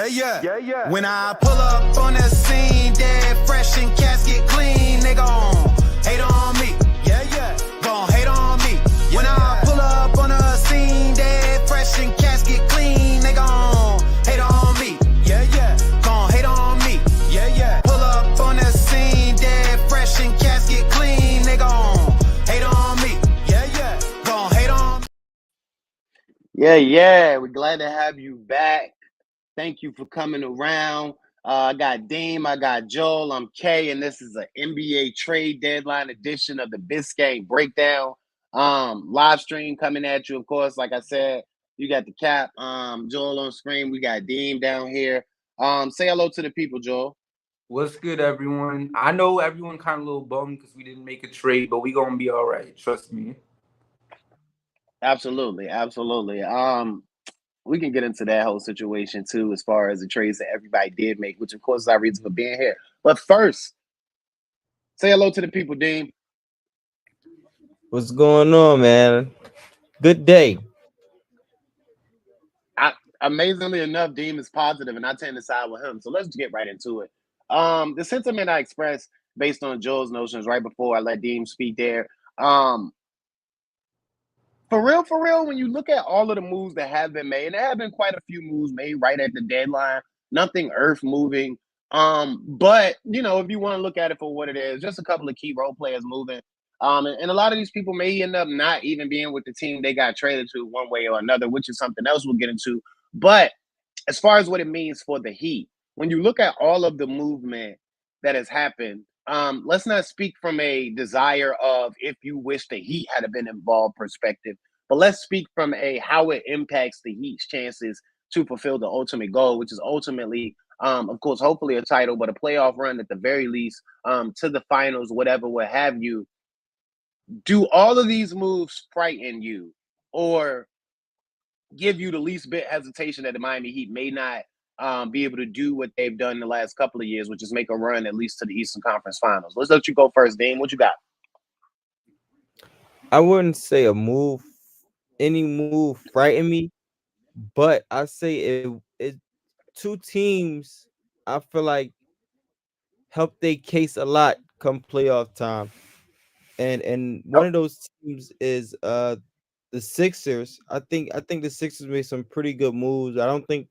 Yeah. When I pull up on the scene, dead fresh and casket clean, they gon' hate on me. Gon' hate on me. When I pull up on the scene, dead fresh and casket clean, they gon' hate on me. Gon' hate on me. Pull up on the scene, dead fresh and casket clean, they gon' hate on me. Gon' hate on me. Yeah. We're glad to have you back. Thank you for coming around. I got Deem, I got Joel, I'm Kay, and this is an NBA trade deadline edition of the Biscayne Breakdown. Live stream coming at you, of course. Like I said, you got the Cap, Joel on screen. We got Deem down here. Say hello to the people, Joel. What's good, everyone? I know everyone kind of a little bummed because we didn't make a trade, but we gonna be all right. Trust me. Absolutely. We can get into that whole situation too, as far as the trades that everybody did make, which of course is our reason for being here. But first, say hello to the people, Deem. What's going on, man? Good day. Amazingly enough, Deem is positive, and I tend to side with him. So let's get right into it. The sentiment I expressed based on Joel's notions right before I let Deem speak there. For real, when you look at all of the moves that have been made, and there have been quite a few moves made right at the deadline, nothing earth moving. But if you want to look at it for what it is, just a couple of key role players moving. And a lot of these people may end up not even being with the team they got traded to one way or another, which is something else we'll get into. But as far as what it means for the Heat, when you look at all of the movement that has happened, let's not speak from a desire of if you wish the Heat had been involved perspective, but let's speak from a how it impacts the Heat's chances to fulfill the ultimate goal, which is ultimately, of course, hopefully a title, but a playoff run at the very least, to the finals, whatever, what have you. Do all of these moves frighten you or give you the least bit hesitation that the Miami Heat may not be able to do what they've done in the last couple of years, which is make a run at least to the Eastern Conference Finals? Let's let you go first, Dean. What you got? I wouldn't say any move frightened me, but I say it two teams I feel like help their case a lot come playoff time. And one of those teams is the Sixers. I think the Sixers made some pretty good moves. I don't think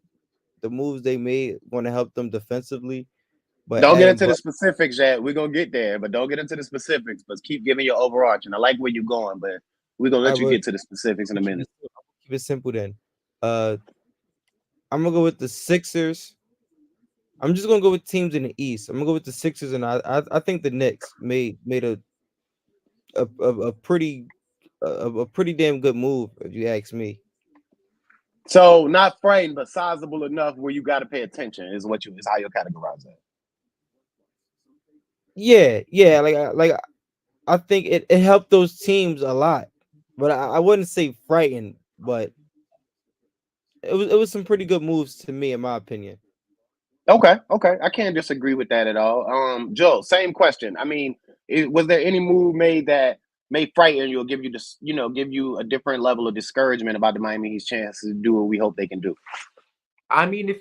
the moves they made going to help them defensively. But don't get into the specifics yet. We're gonna get there, but don't get into the specifics. But keep giving your overarching. I like where you're going, but we're gonna let you get to the specifics in a minute. Keep it simple then. I'm gonna go with the Sixers. I'm just gonna go with teams in the East. I'm gonna go with the Sixers, and I think the Knicks made a pretty damn good move, if you ask me. So not frightened, but sizable enough where you got to pay attention is how you categorize that. Yeah. Like I think it helped those teams a lot, but I wouldn't say frightened, but it was some pretty good moves to me, in my opinion. Okay. I can't disagree with that at all. Joe, same question. I mean, was there any move made that may frighten you or give you a different level of discouragement about the Miami Heat's chances to do what we hope they can do? I mean,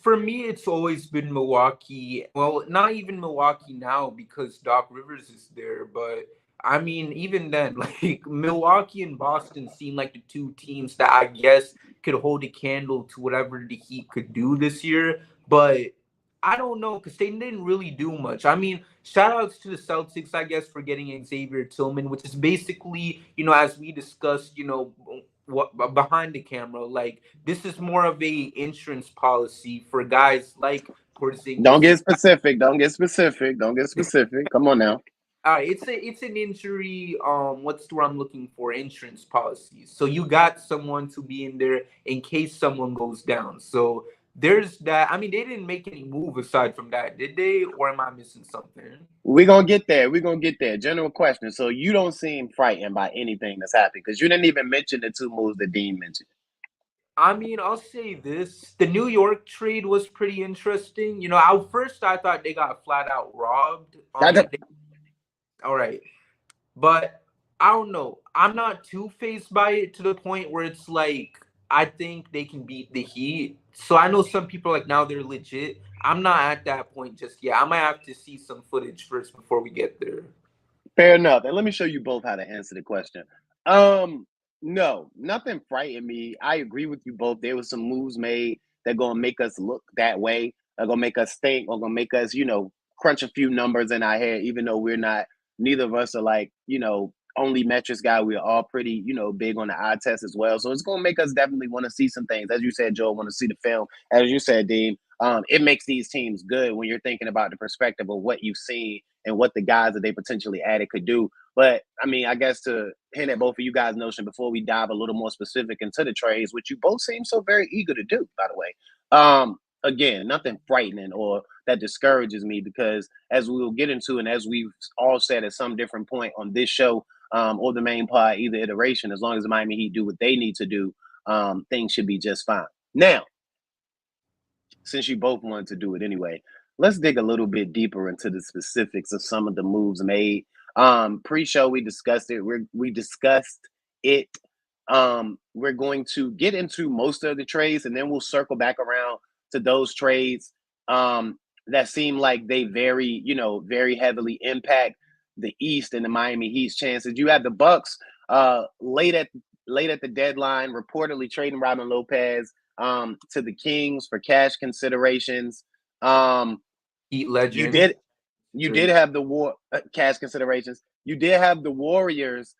for me, it's always been Milwaukee. Well, not even Milwaukee now because Doc Rivers is there, but I mean, even then, like Milwaukee and Boston seem like the two teams that I guess could hold a candle to whatever the Heat could do this year. But I don't know because they didn't really do much. I mean, shout outs to the Celtics, I guess, for getting Xavier Tillman, which is basically, as we discussed, what behind the camera, like this is more of a insurance policy for guys like Porzingis. Don't get specific. Come on now. All right, it's an injury. What's the word I'm looking for? Insurance policies. So you got someone to be in there in case someone goes down. So there's that. I mean, they didn't make any move aside from that, did they? Or am I missing something? We're gonna get there. General question. So you don't seem frightened by anything that's happening because you didn't even mention the two moves that Dean mentioned. I mean, I'll say this. The New York trade was pretty interesting. First I thought they got flat out robbed. All right. But I don't know. I'm not too fazed by it to the point where it's like, I think they can beat the Heat. So I know some people like now they're legit. I'm not at that point just yet. I might have to see some footage first before we get there. Fair enough. And let me show you both how to answer the question. No, nothing frightened me. I agree with you both. There was some moves made that gonna make us look that way, are gonna make us think, or gonna make us, crunch a few numbers in our head, even though we're not, neither of us are like, only metrics guy. We're all pretty, big on the eye test as well. So it's gonna make us definitely want to see some things. As you said, Joe, want to see the film. As you said, Dean, it makes these teams good when you're thinking about the perspective of what you've seen and what the guys that they potentially added could do. But I mean, I guess to hint at both of you guys' notion before we dive a little more specific into the trades, which you both seem so very eager to do, by the way. Again, nothing frightening or that discourages me because as we will get into and as we've all said at some different point on this show or the main pod, either iteration, as long as the Miami Heat do what they need to do, things should be just fine. Now, since you both wanted to do it anyway, let's dig a little bit deeper into the specifics of some of the moves made. Pre-show, we discussed it. We discussed it. We're going to get into most of the trades, and then we'll circle back around to those trades that seem like they very heavily impact the East and the Miami Heat's chances. You have the Bucks late at the deadline, reportedly trading Robin Lopez to the Kings for cash considerations. Heat legend. You did have the cash considerations. You did have the Warriors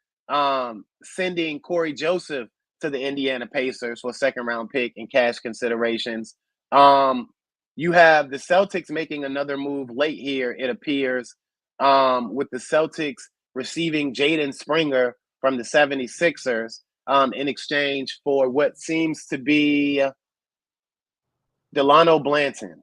sending Corey Joseph to the Indiana Pacers for a second-round pick and cash considerations. You have the Celtics making another move late here, it appears, with the Celtics receiving Jaden Springer from the 76ers in exchange for what seems to be Delano Blanton.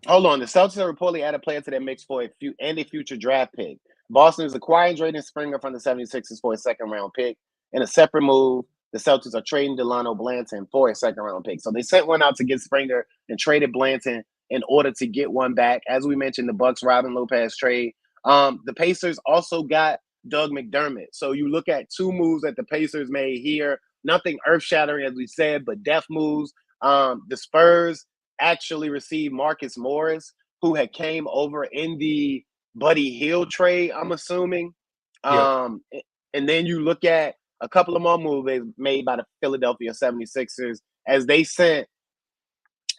Hold on. The Celtics are reportedly added a player to their mix for a future draft pick. Boston is acquiring Jaden Springer from the 76ers for a second-round pick. In a separate move, the Celtics are trading Delano Blanton for a second-round pick. So they sent one out to get Springer and traded Blanton in order to get one back. As we mentioned, the Bucks Robin Lopez trade. The Pacers also got Doug McDermott. So you look at two moves that the Pacers made here. Nothing earth-shattering, as we said, but def moves. The Spurs actually received Marcus Morris, who had came over in the Buddy Hield trade, I'm assuming. Yeah. And then you look at a couple of more moves made by the Philadelphia 76ers as they sent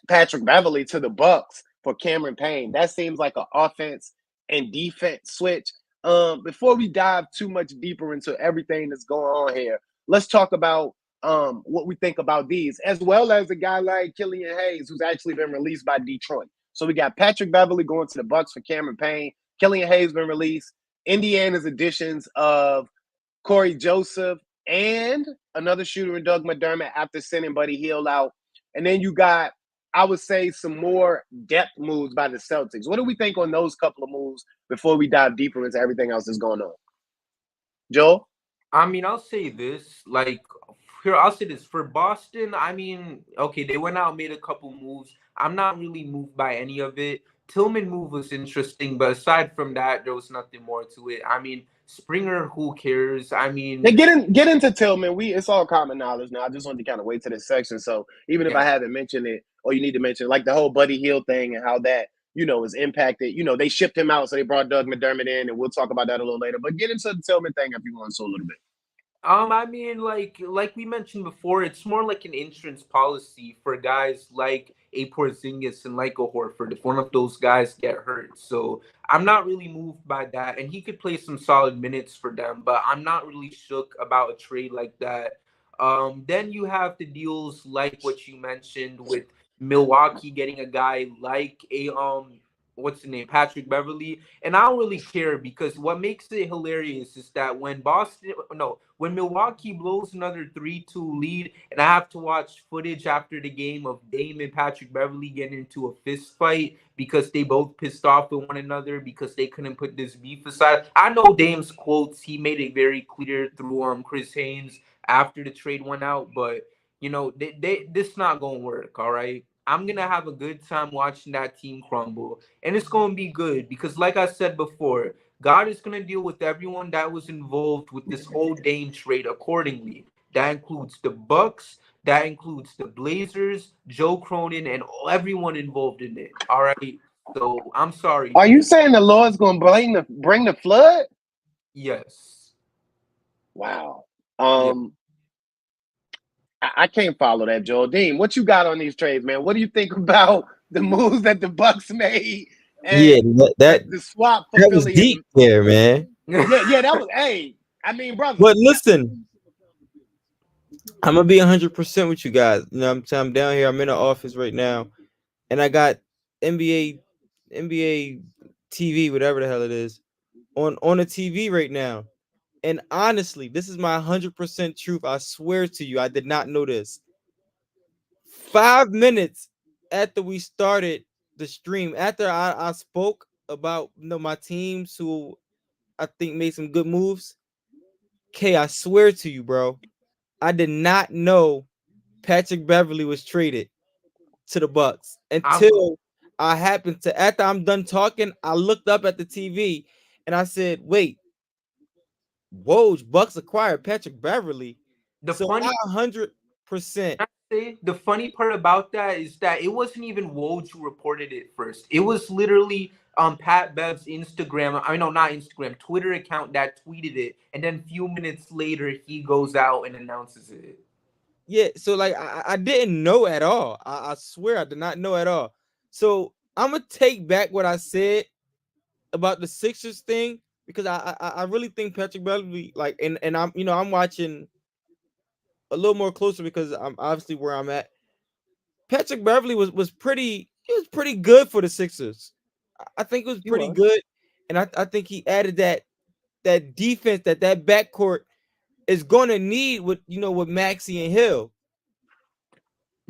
Patrick Beverley to the Bucks for Cameron Payne. That seems like an offense and defense switch. Before we dive too much deeper into everything that's going on here, let's talk about what we think about these, as well as a guy like Killian Hayes, who's actually been released by Detroit. So we got Patrick Beverley going to the Bucks for Cameron Payne. Killian Hayes been released. Indiana's additions of Corey Joseph and another shooter in Doug McDermott after sending Buddy Hield out. And then you got, I would say, some more depth moves by the Celtics. What do we think on those couple of moves before we dive deeper into everything else that's going on? Joel? I mean, I'll say this. I'll say this. For Boston, I mean, okay, they went out and made a couple moves. I'm not really moved by any of it. Tillman move was interesting, but aside from that, there was nothing more to it. I mean, Springer, who cares? I mean, Hey, get into Tillman. It's all common knowledge now. I just wanted to kind of wait to this section. So even if I haven't mentioned it, or you need to mention like the whole Buddy Hield thing and how that, is impacted. They shipped him out, so they brought Doug McDermott in, and we'll talk about that a little later. But get into the Tillman thing if you want so a little bit. I mean, like we mentioned before, it's more like an insurance policy for guys like a Porzingis and like a Horford if one of those guys get hurt. So I'm not really moved by that, and he could play some solid minutes for them, but I'm not really shook about a trade like that. Then you have the deals like what you mentioned with Milwaukee getting a guy like what's the name, Patrick Beverley, and I don't really care because what makes it hilarious is that when Milwaukee blows another 3-2 lead, and I have to watch footage after the game of Dame and Patrick Beverley getting into a fist fight because they both pissed off with one another because they couldn't put this beef aside. I know Dame's quotes; he made it very clear through Chris Haynes after the trade went out, but this not gonna work. All right. I'm going to have a good time watching that team crumble. And it's going to be good because, like I said before, God is going to deal with everyone that was involved with this whole Dame trade accordingly. That includes the Bucks. That includes the Blazers, Joe Cronin, and everyone involved in it. All right. So I'm sorry. Are you saying the Lord's gonna bring the flood? Yes. Wow. Yeah. I can't follow that, Joel. Dean, what you got on these trades, man? What do you think about the moves that the Bucks made Yeah, and that the swap for that was Philly deep and there, man. yeah, that was hey. I mean, brother. But listen, I'm gonna be 100% with you guys. You know, I'm down here. I'm in the office right now, and I got NBA TV, whatever the hell it is, on the TV right now. And honestly, this is my 100% truth. I swear to you, I did not know this. 5 minutes after we started the stream, after I spoke about my teams who I think made some good moves. K, I swear to you, bro, I did not know Patrick Beverly was traded to the Bucks until I happened to, after I'm done talking, I looked up at the TV and I said, wait, Woj, Bucks acquired Patrick Beverly. The So funny I 100%. the funny part about that is that it wasn't even Woj who reported it first. It was literally Pat Bev's Instagram, I know not Instagram, Twitter account that tweeted it, and then a few minutes later he goes out and announces it. Yeah, so like I didn't know at all. I swear I did not know at all. So I'm gonna take back what I said about the Sixers thing because I really think Patrick Beverly, like, and I'm watching a little more closer because I'm obviously where I'm at. Patrick Beverly was pretty good for the Sixers. I think it was pretty good, and I think he added that defense that backcourt is gonna need with with Maxey and Hill.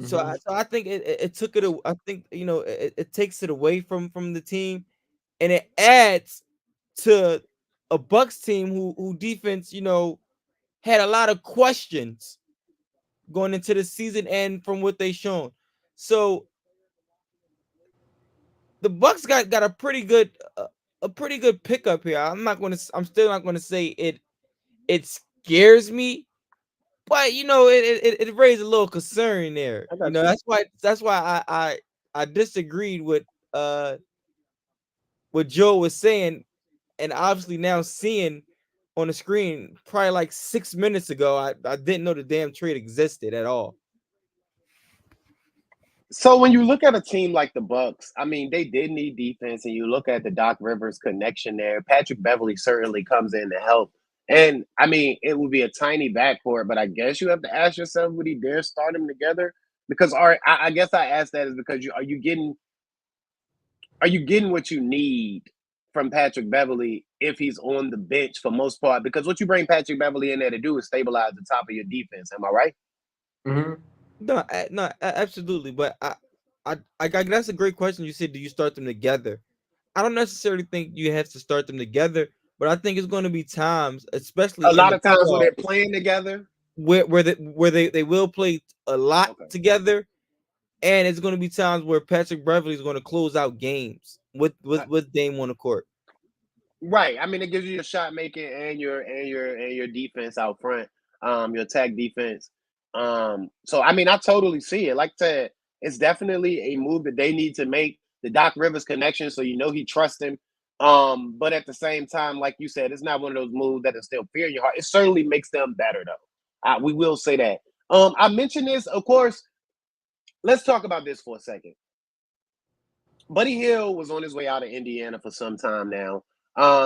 So I think it took it. I think it takes it away from the team, and it adds to a Bucks team who defense had a lot of questions going into the season and from what they shown. So the Bucks got a pretty good pickup here. I'm still not gonna say it scares me, but it raised a little concern there. That's why I disagreed with what Joe was saying, and obviously now seeing on the screen probably like 6 minutes ago, I didn't know the damn trade existed at all. So when you look at a team like the Bucks, I mean, they did need defense, and you look at the Doc Rivers connection there. Patrick Beverly certainly comes in to help. And I mean, it would be a tiny backcourt, but I guess you have to ask yourself, would he dare start them together? Because I guess I asked that is because are you getting what you need from Patrick Beverly if he's on the bench for most part? Because what you bring Patrick Beverly in there to do is stabilize the top of your defense. Am I right? Mm-hmm. No, absolutely. But I that's a great question. You said, do you start them together? I don't necessarily think you have to start them together, but I think it's going to be times, especially A lot in of times when playoffs, they're playing together, where they will play a lot together, and it's going to be times where Patrick Beverly is going to close out games with Dame on the court. Right. I mean, it gives you your shot making and your defense out front, your attack defense. So I mean, I totally see it. Like I said, it's definitely a move that they need to make. The Doc Rivers connection, so he trusts him. But at the same time, like you said, it's not one of those moves that instill fear in your heart. It certainly makes them better, though. We will say that. I mentioned this, of course. Let's talk about this for a second. Buddy Hield was on his way out of Indiana for some time now.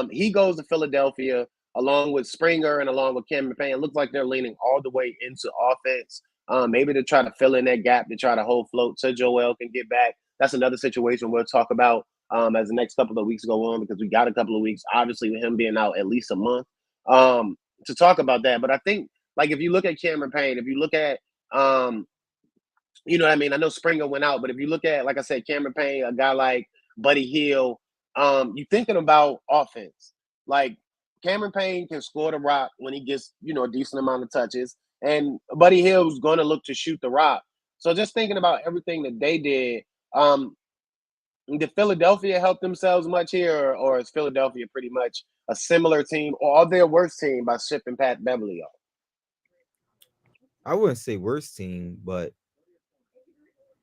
He goes to Philadelphia along with Springer and along with Cameron Payne. It looks like they're leaning all the way into offense, maybe to try to fill in that gap, to try to hold float so Joel can get back. That's another situation we'll talk about as the next couple of weeks go on, because we got a couple of weeks, obviously, with him being out at least a month to talk about that. But I think, like, if you look at Cameron Payne, if you look at you know what I mean? I know Springer went out, but if you look at, like I said, Cameron Payne, a guy like Buddy Hield, you thinking about offense. Like, Cameron Payne can score the rock when he gets, a decent amount of touches, and Buddy Hield's going to look to shoot the rock. So just thinking about everything that they did, did Philadelphia help themselves much here, or is Philadelphia pretty much a similar team, or are they a worse team by shipping Pat Beverly off? I wouldn't say worst team, but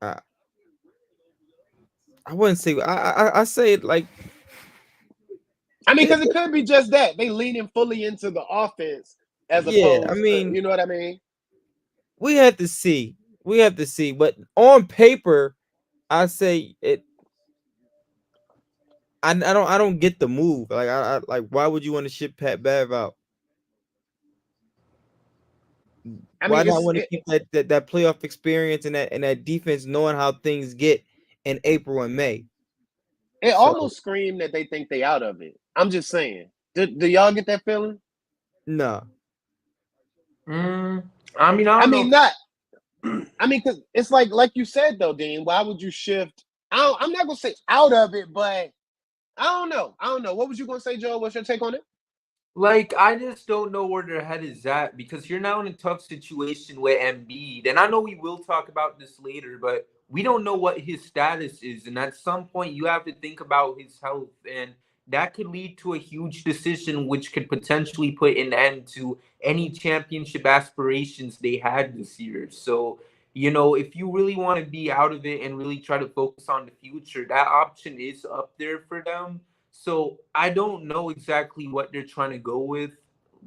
I I wouldn't say I say it like I mean, it, because it could be just that they leaning fully into the offense as yeah. I opposed to, mean, you know what I mean? we have to see. We have to see. But on paper, I say it. I don't get the move. Like I like why would you want to ship Pat Bev out? I Why mean, not want to keep that playoff experience and that defense knowing how things get in April and May? it So almost screamed that they think they out of it. I'm just saying. Do y'all get that feeling? no. I mean, I I don't mean, know. not. I mean, because it's like you said though, Dean. Why would you shift? I'm not gonna say out of it, but I don't know. I don't know. What was you gonna say, Joe? What's your take on it? Like, I just don't know where their head is at because you're now in a tough situation with Embiid. And I know we will talk about this later, but we don't know what his status is. And at some point, you have to think about his health. And that could lead to a huge decision, which could potentially put an end to any championship aspirations they had this year. So, if you really want to be out of it and really try to focus on the future, that option is up there for them. So I don't know exactly what they're trying to go with,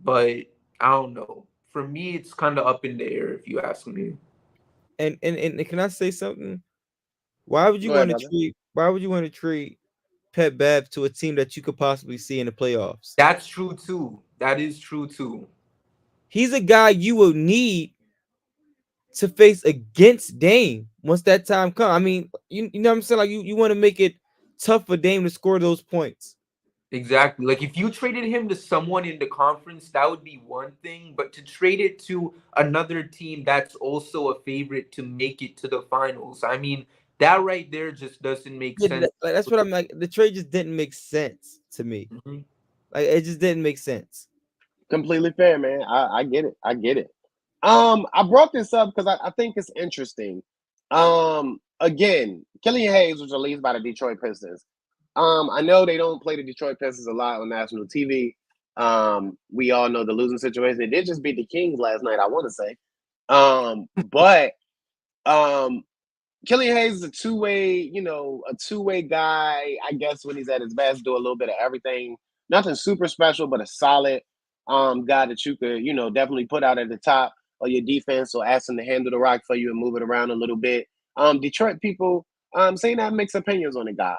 but I don't know. For me, it's kind of up in the air if you ask me. And can I say something? Why would you Go ahead, want to brother. trade? Why would you want to trade Pat Bev to a team that you could possibly see in the playoffs? That's true too. That is true too. He's a guy you will need to face against Dame once that time comes. I mean, you know what I'm saying? Like you want to make it tough for Dame to score those points. Exactly. Like if you traded him to someone in the conference, that would be one thing. But to trade it to another team that's also a favorite to make it to the finals, I mean, that right there just doesn't make Yeah, sense. like, that's what I'm like. The trade just didn't make sense to me. Mhm. Like it just didn't make sense. Completely fair, man. I get it. I get it. I brought this up because I think it's interesting. Again, Killian Hayes was released by the Detroit Pistons. I know they don't play the Detroit Pistons a lot on national TV. We all know the losing situation. They did just beat the Kings last night, I want to say. But um, Killian Hayes is a two-way guy. I guess when he's at his best, do a little bit of everything. Nothing super special, but a solid guy that you could, definitely put out at the top of your defense or ask him to handle the rock for you and move it around a little bit. Detroit people saying that mixed opinions on the guy.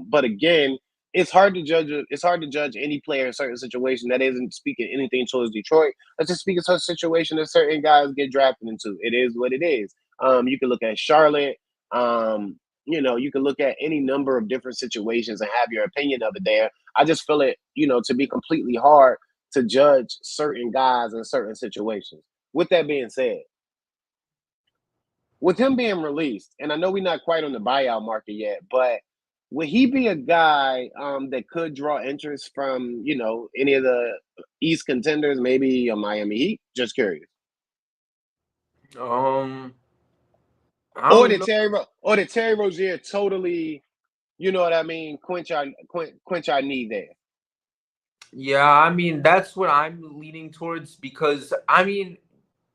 But again, it's hard to judge. It's hard to judge any player in certain situation that isn't speaking anything towards Detroit. Let's just speak to a situation that certain guys get drafted into. It is what it is. You can look at Charlotte. You can look at any number of different situations and have your opinion of it there. I just feel it, to be completely hard to judge certain guys in certain situations. With that being said, with him being released, and I know we're not quite on the buyout market yet, but would he be a guy that could draw interest from, any of the East contenders, maybe a Miami Heat? Just curious. Um, I Or don't did know. Terry Rozier totally, you know what I mean, quench our need there? Yeah, I mean, that's what I'm leaning towards because I mean,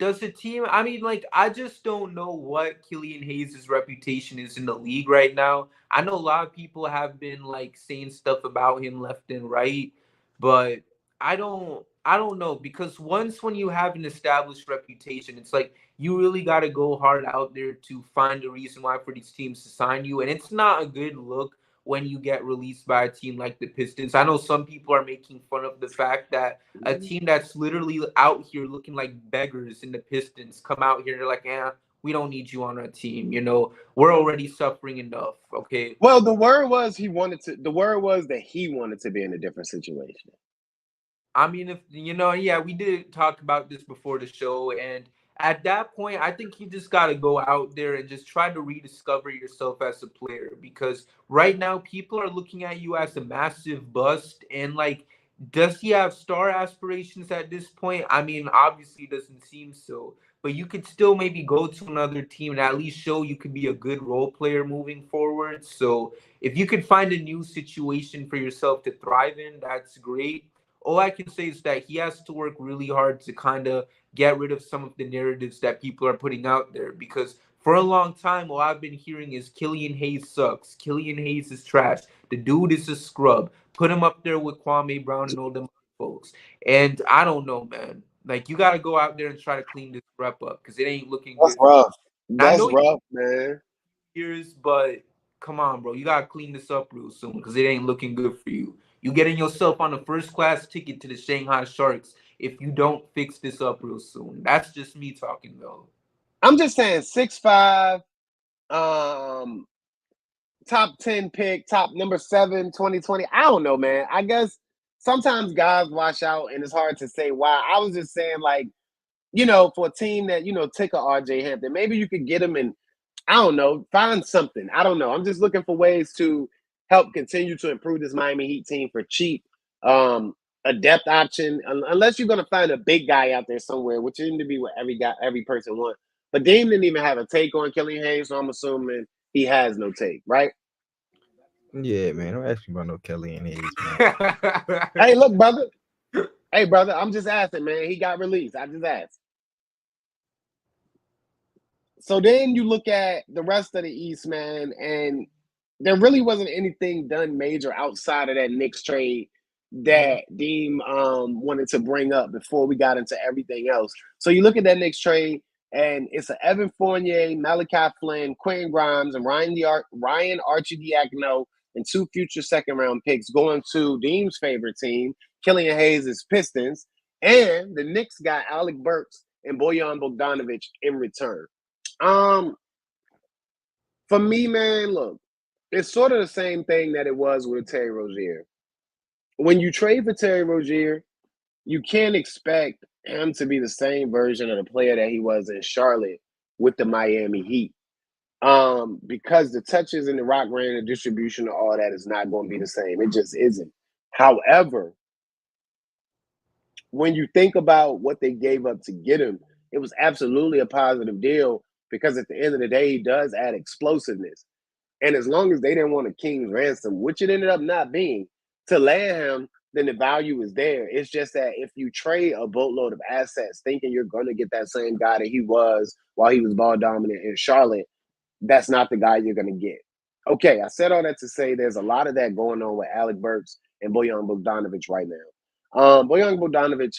does the team I mean, like, I just don't know what Killian Hayes' reputation is in the league right now. I know a lot of people have been like saying stuff about him left and right, but I don't know because once when you have an established reputation, it's like you really got to go hard out there to find a reason why for these teams to sign you, and it's not a good look when you get released by a team like the Pistons. I know some people are making fun of the fact that a team that's literally out here looking like beggars in the Pistons come out here and they're like, yeah, we don't need you on our team. We're already suffering enough. Okay. Well, the word was he wanted to. The word was that he wanted to be in a different situation. I mean, if yeah, we did talk about this before the show, and at that point, I think you just got to go out there and just try to rediscover yourself as a player because right now people are looking at you as a massive bust, and like, does he have star aspirations at this point? I mean, obviously, it doesn't seem so, but you could still maybe go to another team and at least show you could be a good role player moving forward. So if you could find a new situation for yourself to thrive in, that's great. all I can say is that he has to work really hard to kind of get rid of some of the narratives that people are putting out there. Because for a long time, all I've been hearing is Killian Hayes sucks. Killian Hayes is trash. The dude is a scrub. Put him up there with Kwame Brown and all them folks. And I don't know, man. Like, you got to go out there and try to clean this rep up because it ain't looking That's good. rough. And I That's know rough, man. years, but come on, bro. You got to clean this up real soon because it ain't looking good for you. You getting yourself on a first class ticket to the Shanghai Sharks if you don't fix this up real soon. That's just me talking, though. I'm just saying 6'5", top 10 pick, top number 7, 2020. I don't know, man. I guess sometimes guys wash out and it's hard to say why. I was just saying, like, for a team that, take a RJ Hampton, maybe you could get him and, I don't know, find something. I don't know. I'm just looking for ways to help continue to improve this Miami Heat team for cheap. A depth option, unless you're going to find a big guy out there somewhere, which seems to be what every person wants. But Deem didn't even have a take on Killian Hayes, so I'm assuming he has no take, right? Yeah, man. Don't ask me about no Kelly and Hayes, man. Hey, look, brother. Hey, brother, I'm just asking, man. He got released. I just asked. So then you look at the rest of the East, man, and there really wasn't anything done major outside of that Knicks trade that Deem wanted to bring up before we got into everything else. So you look at that Knicks trade, and it's an Evan Fournier, Malachi Flynn, Quentin Grimes, and Ryan Arcidiacono, and 2 future second-round picks going to Deem's favorite team, Killian Hayes' Pistons, and the Knicks got Alec Burks and Bojan Bogdanovic in return. For me, man, look, it's sort of the same thing that it was with Terry Rozier. When you trade for Terry Rozier, you can't expect him to be the same version of the player that he was in Charlotte with the Miami Heat. Because the touches and the rock ran, the distribution and all that is not going to be the same. It just isn't. However, when you think about what they gave up to get him, it was absolutely a positive deal because at the end of the day, he does add explosiveness. And as long as they didn't want a king's ransom, which it ended up not being, to land him, then the value is there. It's just that if you trade a boatload of assets thinking you're going to get that same guy that he was while he was ball dominant in Charlotte, that's not the guy you're going to get. Okay, I said all that to say there's a lot of that going on with Alec Burks and Bojan Bogdanovic right now. Bojan Bogdanovic,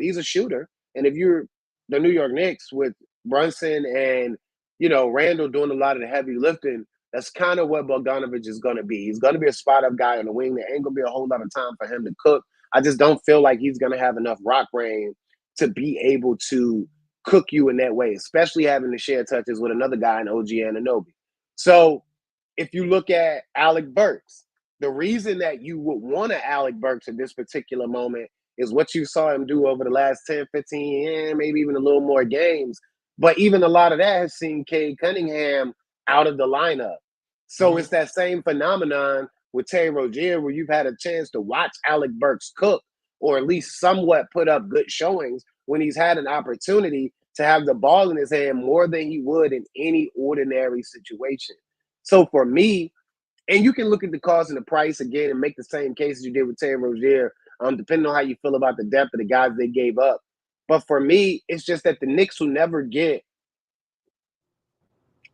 he's a shooter. And if you're the New York Knicks with Brunson and, Randall doing a lot of the heavy lifting, that's kind of what Bogdanovic is going to be. He's going to be a spot-up guy on the wing. There ain't going to be a whole lot of time for him to cook. I just don't feel like he's going to have enough rock rain to be able to cook you in that way, especially having to share touches with another guy in OG Anunoby. So if you look at Alec Burks, the reason that you would want to Alec Burks at this particular moment is what you saw him do over the last 10, 15, maybe even a little more games. But even a lot of that has seen Cade Cunningham out of the lineup. So it's that same phenomenon with Terry Rozier where you've had a chance to watch Alec Burks cook or at least somewhat put up good showings when he's had an opportunity to have the ball in his hand more than he would in any ordinary situation. So for me, and you can look at the cost and the price again and make the same case as you did with Terry Rozier, depending on how you feel about the depth of the guys they gave up. But for me, it's just that the Knicks will never get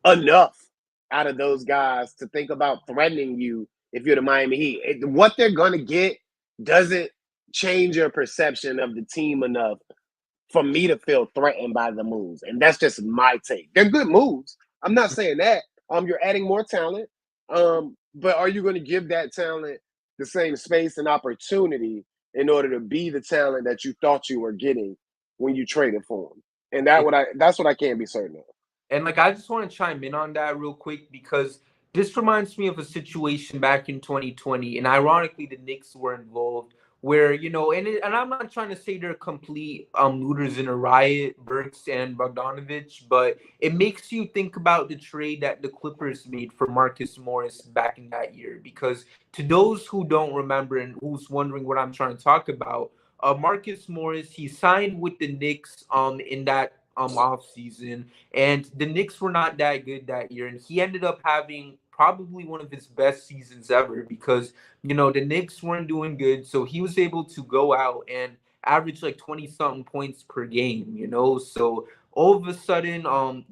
enough out of those guys to think about threatening you if you're the Miami Heat. What they're going to get doesn't change your perception of the team enough for me to feel threatened by the moves. And that's just my take. They're good moves. I'm not saying that. You're adding more talent. But are you going to give that talent the same space and opportunity in order to be the talent that you thought you were getting when you traded for them? And that's what I can't be certain of. And I just want to chime in on that real quick because this reminds me of a situation back in 2020, and ironically, the Knicks were involved. Where and I'm not trying to say they're complete looters in a riot, Burks and Bogdanovic, but it makes you think about the trade that the Clippers made for Marcus Morris back in that year. Because to those who don't remember and who's wondering what I'm trying to talk about, Marcus Morris, he signed with the Knicks in that off season, and the Knicks were not that good that year, and he ended up having probably one of his best seasons ever because, the Knicks weren't doing good. So he was able to go out and average like 20 something points per game. So all of a sudden,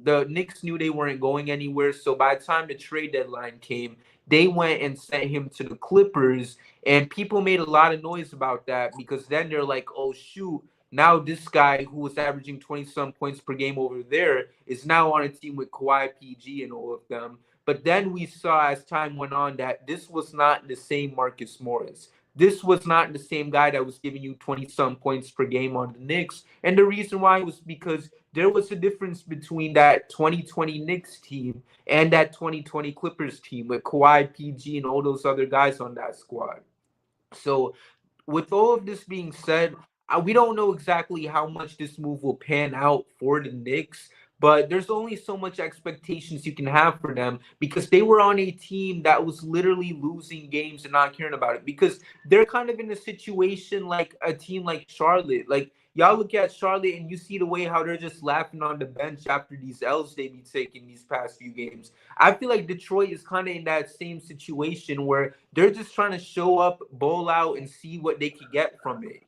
the Knicks knew they weren't going anywhere. So by the time the trade deadline came, they went and sent him to the Clippers. And people made a lot of noise about that because then they're like, oh, shoot. Now this guy who was averaging 20 some points per game over there is now on a team with Kawhi, PG, and all of them. But then we saw as time went on that this was not the same Marcus Morris. This was not the same guy that was giving you 20 some points per game on the Knicks. And the reason why was because there was a difference between that 2020 Knicks team and that 2020 Clippers team with Kawhi, PG, and all those other guys on that squad. So with all of this being said, we don't know exactly how much this move will pan out for the Knicks, but there's only so much expectations you can have for them because they were on a team that was literally losing games and not caring about it because they're kind of in a situation like a team like Charlotte. Like, y'all look at Charlotte and you see the way how they're just laughing on the bench after these L's they be taking these past few games. I feel like Detroit is kind of in that same situation where they're just trying to show up, bowl out, and see what they can get from it.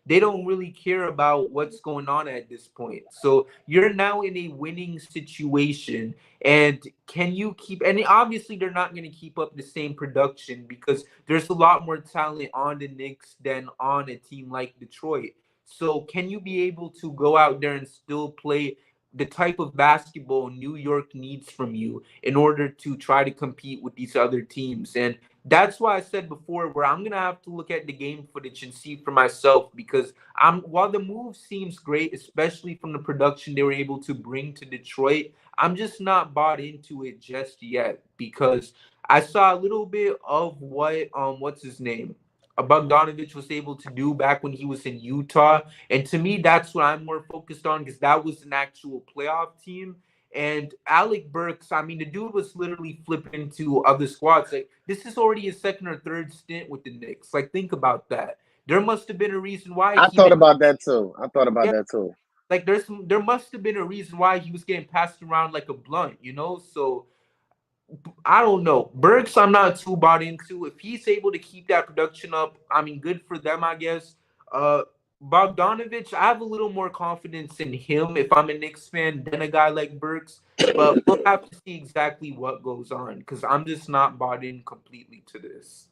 They don't really care about what's going on at this point. So you're now in a winning situation. And can you keep, and obviously they're not going to keep up the same production because there's a lot more talent on the Knicks than on a team like Detroit. So can you be able to go out there and still play the type of basketball New York needs from you in order to try to compete with these other teams? And that's why I said before where I'm going to have to look at the game footage and see for myself because while the move seems great, especially from the production they were able to bring to Detroit, I'm just not bought into it just yet because I saw a little bit of what's his name? Bogdanovich was able to do back when he was in Utah. And to me, that's what I'm more focused on because that was an actual playoff team. And Alec Burks, I mean, the dude was literally flipping into other squads. Like, this is already his second or third stint with the Knicks. Like, think about that. There must have been a reason why I thought about that too. Like, there must have been a reason why he was getting passed around like a blunt. So I don't know. Burks, I'm not too bought into. If he's able to keep that production up, I mean, good for them, I guess. Bogdanovich, I have a little more confidence in him if I'm a Knicks fan than a guy like Burks. But we'll have to see exactly what goes on because I'm just not bought in completely to this.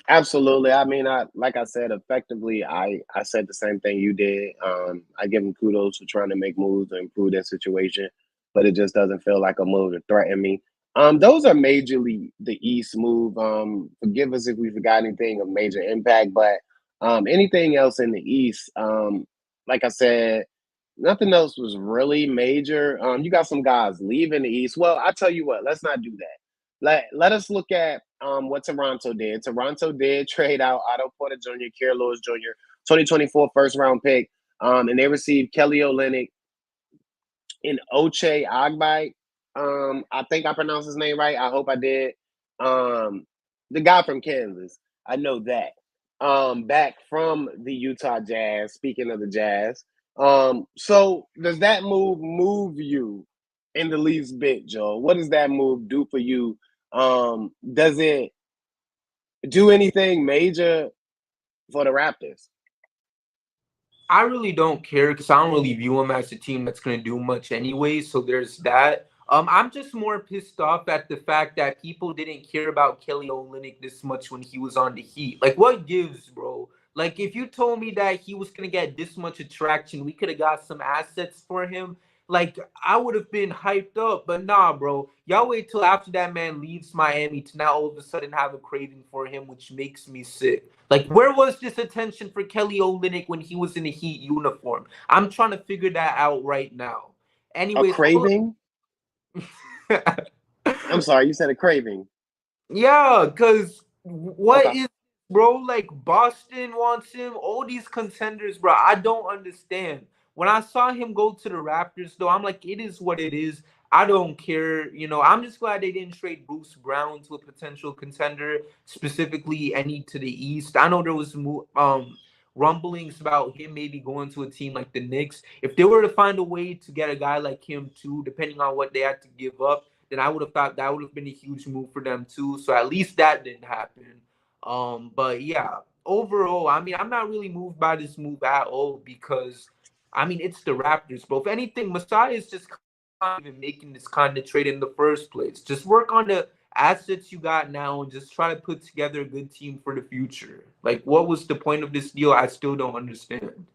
Absolutely. I mean, like I said, effectively, I said the same thing you did. I give them kudos for trying to make moves to improve their situation, but it just doesn't feel like a move to threaten me. Those are majorly the East move. Forgive us if we forgot anything of major impact, but anything else in the East, like I said, nothing else was really major. You got some guys leaving the East. Well, I tell you what, let's not do that. Let us look at what Toronto did. Toronto did trade out Otto Porter Jr., Kerr Lewis Jr., 2024 first round pick, and they received Kelly Olynyk and Ochai Agbaji. I think I pronounced his name right. I hope I did. The guy from Kansas. I know that. Back from the Utah Jazz. Speaking of the Jazz. So does that move you in the least bit, Joe? What does that move do for you? Does it do anything major for the Raptors? I really don't care because I don't really view them as a team that's going to do much anyway. So there's that. I'm just more pissed off at the fact that people didn't care about Kelly Olynyk this much when he was on the Heat. Like, what gives, bro? Like, if you told me that he was going to get this much attraction, we could have got some assets for him. Like, I would have been hyped up. But nah, bro. Y'all wait till after that man leaves Miami to now all of a sudden have a craving for him, which makes me sick. Like, where was this attention for Kelly Olynyk when he was in a Heat uniform? I'm trying to figure that out right now. Anyways, a craving? I'm sorry, you said a craving. Yeah, because what is, bro? Like, Boston wants him. All these contenders, bro. I don't understand. When I saw him go to the Raptors, though, I'm like, it is what it is. I don't care. I'm just glad they didn't trade Bruce Brown to a potential contender, specifically any to the East. I know there was rumblings about him maybe going to a team like the Knicks. If they were to find a way to get a guy like him too, depending on what they had to give up, then I would have thought that would have been a huge move for them too. So at least that didn't happen. But yeah, overall, I mean, I'm not really moved by this move at all because, I mean, it's the Raptors. But if anything, Masai is just not even making this kind of trade in the first place. Just work on the assets you got now and just try to put together a good team for the future. Like, what was the point of this deal? I still don't understand.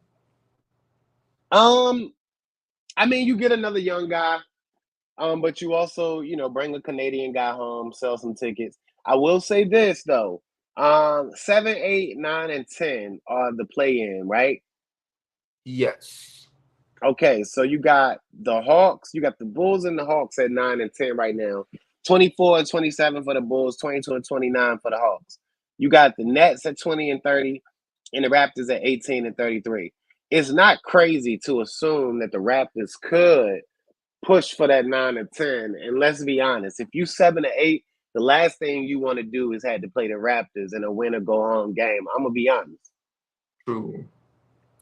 I mean, you get another young guy, but you also, bring a Canadian guy home, sell some tickets. I will say this though. 7, 8, 9, and 10 are the play-in, right? Yes. Okay, so you got the Hawks, you got the Bulls and the Hawks at 9 and 10 right now. 24 and 27 for the Bulls, 22 and 29 for the Hawks. You got the Nets at 20 and 30, and the Raptors at 18 and 33. It's not crazy to assume that the Raptors could push for that 9 and 10. And let's be honest, if you 7 or 8, the last thing you want to do is have to play the Raptors in a win or go home game. I'm gonna be honest. True.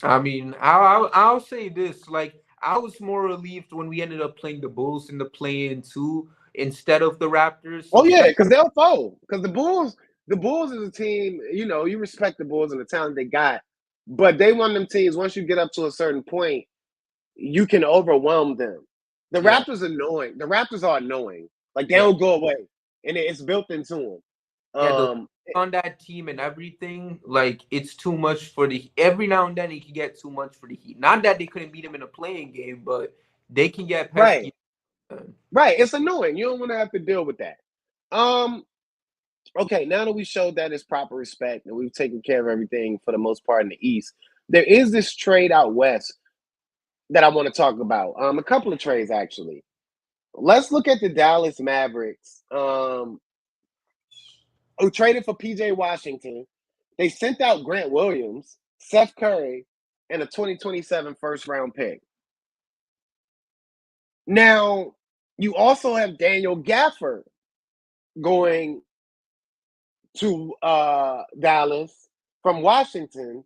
I mean, I'll say this: like, I was more relieved when we ended up playing the Bulls in the play-in too instead of the Raptors. Oh yeah, because they'll fold. Because the Bulls is a team. You respect the Bulls and the talent they got, but they one of them teams. Once you get up to a certain point, you can overwhelm them. The Raptors are annoying. The Raptors are annoying. Like they don't go away, and it's built into them. On that team and everything, like it's too much for the every now and then he can get too much for the Heat. Not that they couldn't beat him in a playing game, but they can get pesky. Right. It's annoying. You don't want to have to deal with that. Okay, now that we showed that it's proper respect and we've taken care of everything for the most part in the East, there is this trade out west that I want to talk about. A couple of trades actually. Let's look at the Dallas Mavericks. Who traded for PJ Washington. They sent out Grant Williams, Seth Curry, and a 2027 first-round pick. Now, you also have Daniel Gafford going to Dallas from Washington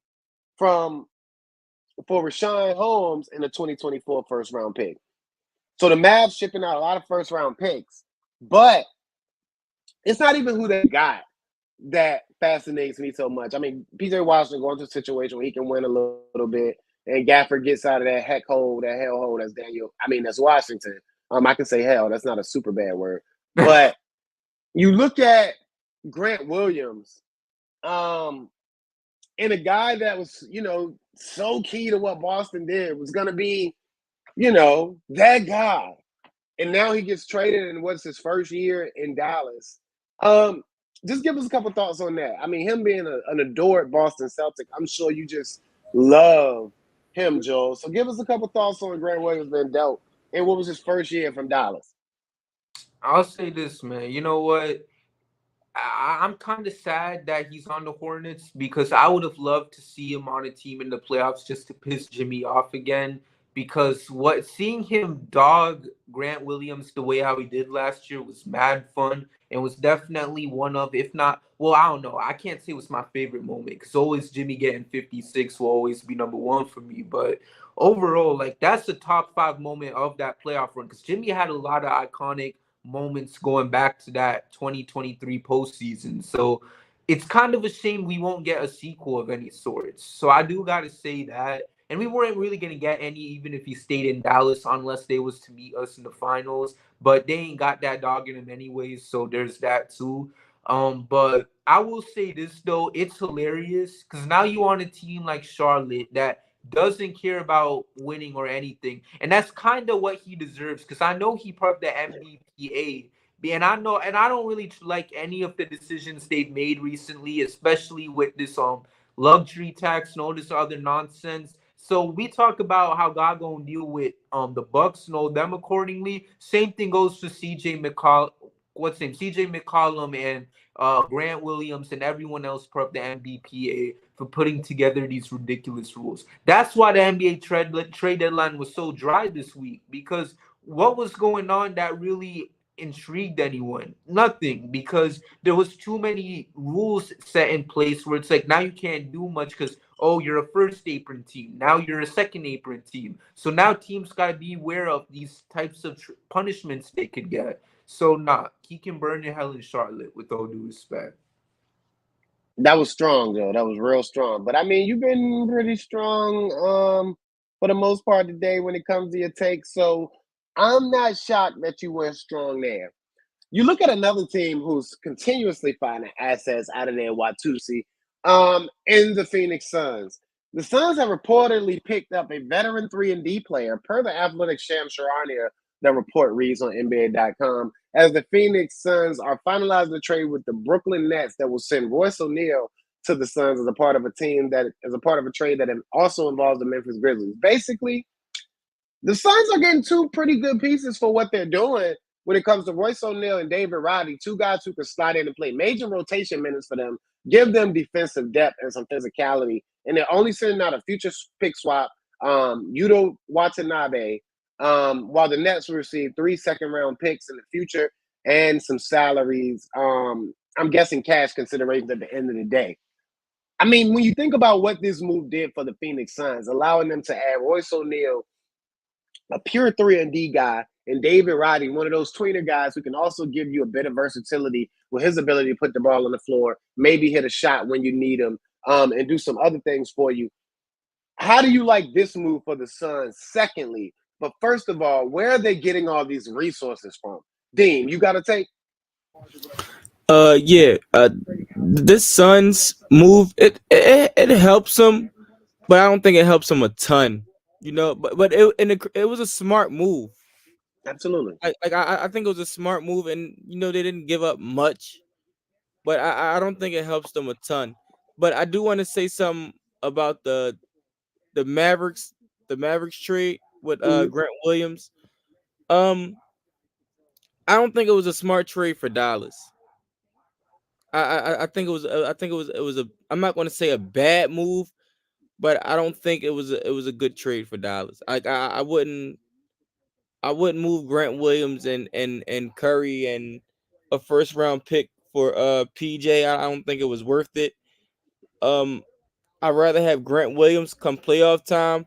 for Rashawn Holmes and a 2024 first-round pick. So the Mavs shipping out a lot of first-round picks, but it's not even who they got that fascinates me so much. I mean, PJ Washington going to a situation where he can win a little bit, and Gafford gets out of that hellhole that's Washington. I can say hell, that's not a super bad word. But you look at Grant Williams, and a guy that was, so key to what Boston did was going to be, that guy. And now he gets traded in what's his first year in Dallas. Just give us a couple thoughts on that. I mean, him being an adored Boston Celtic, I'm sure you just love him, Joel. So give us a couple thoughts on Grant Williams being dealt and what was his first year from Dallas. I'll say this, man. You know what? I'm kind of sad that he's on the Hornets because I would have loved to see him on a team in the playoffs just to piss Jimmy off again. Because seeing him dog Grant Williams the way how he did last year was mad fun and was definitely one of, if not, well, I don't know. I can't say it was my favorite moment because always Jimmy getting 56 will always be number one for me. But overall, like that's the top 5 moment of that playoff run because Jimmy had a lot of iconic moments going back to that 2023 postseason. So it's kind of a shame we won't get a sequel of any sorts. So I do got to say that. And we weren't really going to get any, even if he stayed in Dallas, unless they was to meet us in the finals. But they ain't got that dog in him anyways, so there's that too. But I will say this, though. It's hilarious because now you on a team like Charlotte that doesn't care about winning or anything. And that's kind of what he deserves because I know he part of the MVPA. And I don't really like any of the decisions they've made recently, especially with this luxury tax and all this other nonsense. So we talk about how God gonna deal with the Bucks, know them accordingly. Same thing goes for CJ McCollum and Grant Williams and everyone else part of the NBPA for putting together these ridiculous rules. That's why the NBA trade deadline was so dry this week because what was going on that really intrigued anyone? Nothing, because there was too many rules set in place where it's like now you can't do much because you're a first apron team, now you're a second apron team, so now teams got to be aware of these types of punishments they could get. So nah, he can burn your hell in Charlotte with all due respect. That was strong, though. That was real strong. But I mean, you've been pretty strong for the most part today when it comes to your takes. So I'm not shocked that you went strong there. You look at another team who's continuously finding assets out of their Watusi, in the Phoenix Suns. The Suns have reportedly picked up a veteran 3-and-D player, per the Athletic Shams Charania, the report reads on NBA.com, as the Phoenix Suns are finalizing the trade with the Brooklyn Nets that will send Royce O'Neal to the Suns as a part of a trade that also involves the Memphis Grizzlies. Basically, the Suns are getting two pretty good pieces for what they're doing when it comes to Royce O'Neal and David Roddy, two guys who can slide in and play major rotation minutes for them, give them defensive depth and some physicality. And they're only sending out a future pick swap, Yuto Watanabe, while the Nets will receive 3 second-round picks in the future and some salaries. I'm guessing cash considerations at the end of the day. I mean, when you think about what this move did for the Phoenix Suns, allowing them to add Royce O'Neal, a pure 3-and-D guy, and David Roddy, one of those tweener guys who can also give you a bit of versatility with his ability to put the ball on the floor, maybe hit a shot when you need him, and do some other things for you. How do you like this move for the Suns? Secondly, but first of all, where are they getting all these resources from? Deem, you got to take? Yeah. This Suns move, it helps them, but I don't think it helps them a ton. You know, but it was a smart move. Absolutely. I think it was a smart move, and you know they didn't give up much, but I don't think it helps them a ton. But I do want to say something about the Mavericks trade with Grant Williams. I don't think it was a smart trade for Dallas. I think it was a, I'm not going to say a bad move, but I don't think it was a good trade for Dallas. I wouldn't move Grant Williams and Curry and a first round pick for PJ. I don't think it was worth it. I'd rather have Grant Williams come playoff time,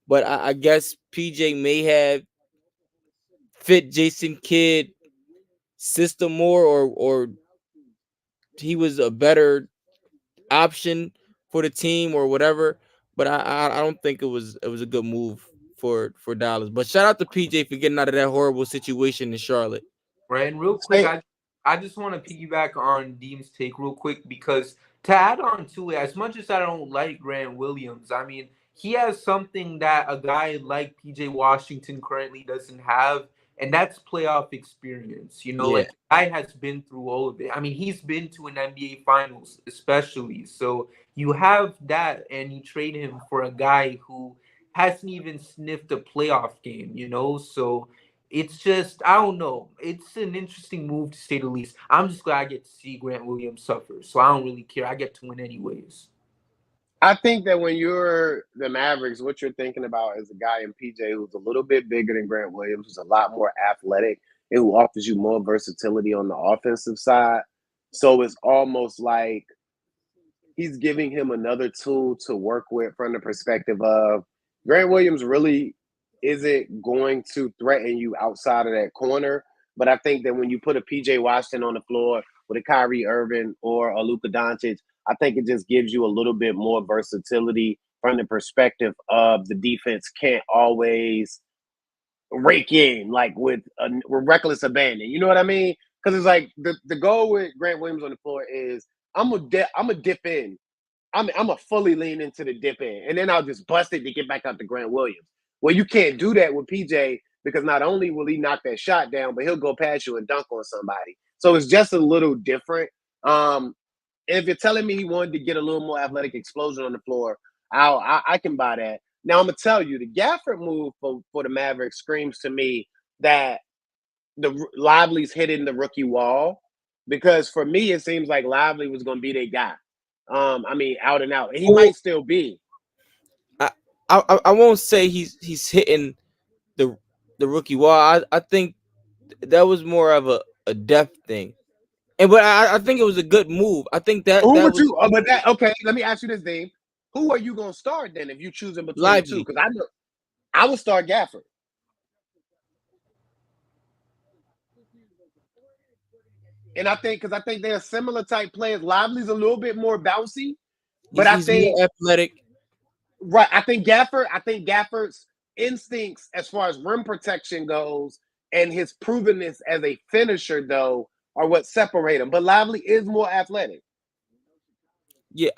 but I guess PJ may have fit Jason Kidd system more, or he was a better option for the team or whatever. But I don't think it was a good move for Dallas. But shout out to PJ for getting out of that horrible situation in Charlotte. Right, and real quick, I just want to piggyback on Deem's take real quick, because to add on to it, as much as I don't like Grant Williams, I mean, he has something that a guy like PJ Washington currently doesn't have, and that's playoff experience. You know, Yeah. like the guy has been through all of it. I mean, he's been to an NBA Finals, especially. So you have that, and you trade him for a guy who hasn't even sniffed a playoff game. You know, so. It's just, I don't know. It's an interesting move to say the least. I'm just glad I get to see Grant Williams suffer, so I don't really care. I get to win anyways. I think that when you're the Mavericks, what you're thinking about is a guy in PJ who's a little bit bigger than Grant Williams, who's a lot more athletic, and who offers you more versatility on the offensive side. So it's almost like he's giving him another tool to work with from the perspective of Grant Williams really isn't going to threaten you outside of that corner. But I think that when you put a PJ Washington on the floor with a Kyrie Irving or a Luka Doncic, I think it just gives you a little bit more versatility from the perspective of the defense can't always rake in like with reckless abandon. You know what I mean? Because it's like the goal with Grant Williams on the floor is I'm a dip in. I'm a fully lean into the dip in, and then I'll just bust it to get back up to Grant Williams. Well, you can't do that with PJ because not only will he knock that shot down, but he'll go past you and dunk on somebody. So it's just a little different. If you're telling me he wanted to get a little more athletic explosion on the floor, I can buy that. Now, I'm going to tell you, the Gafford move for the Mavericks screams to me that the Lively's hitting the rookie wall, because for me, it seems like Lively was going to be their guy. I mean, out and out. And he might still be. I won't say he's hitting the rookie wall. I think that was more of a depth thing. But I think it was a good move. I think that okay, let me ask you this, Dave. Who are you gonna start then if you choose in between Lively. the two? Because I would start Gafford. And I think they're similar type players. Lively's a little bit more bouncy, but I He's think more athletic. right. I think Gafford's instincts as far as rim protection goes and his provenness as a finisher though are what separate him. But Lively is more athletic. Yeah,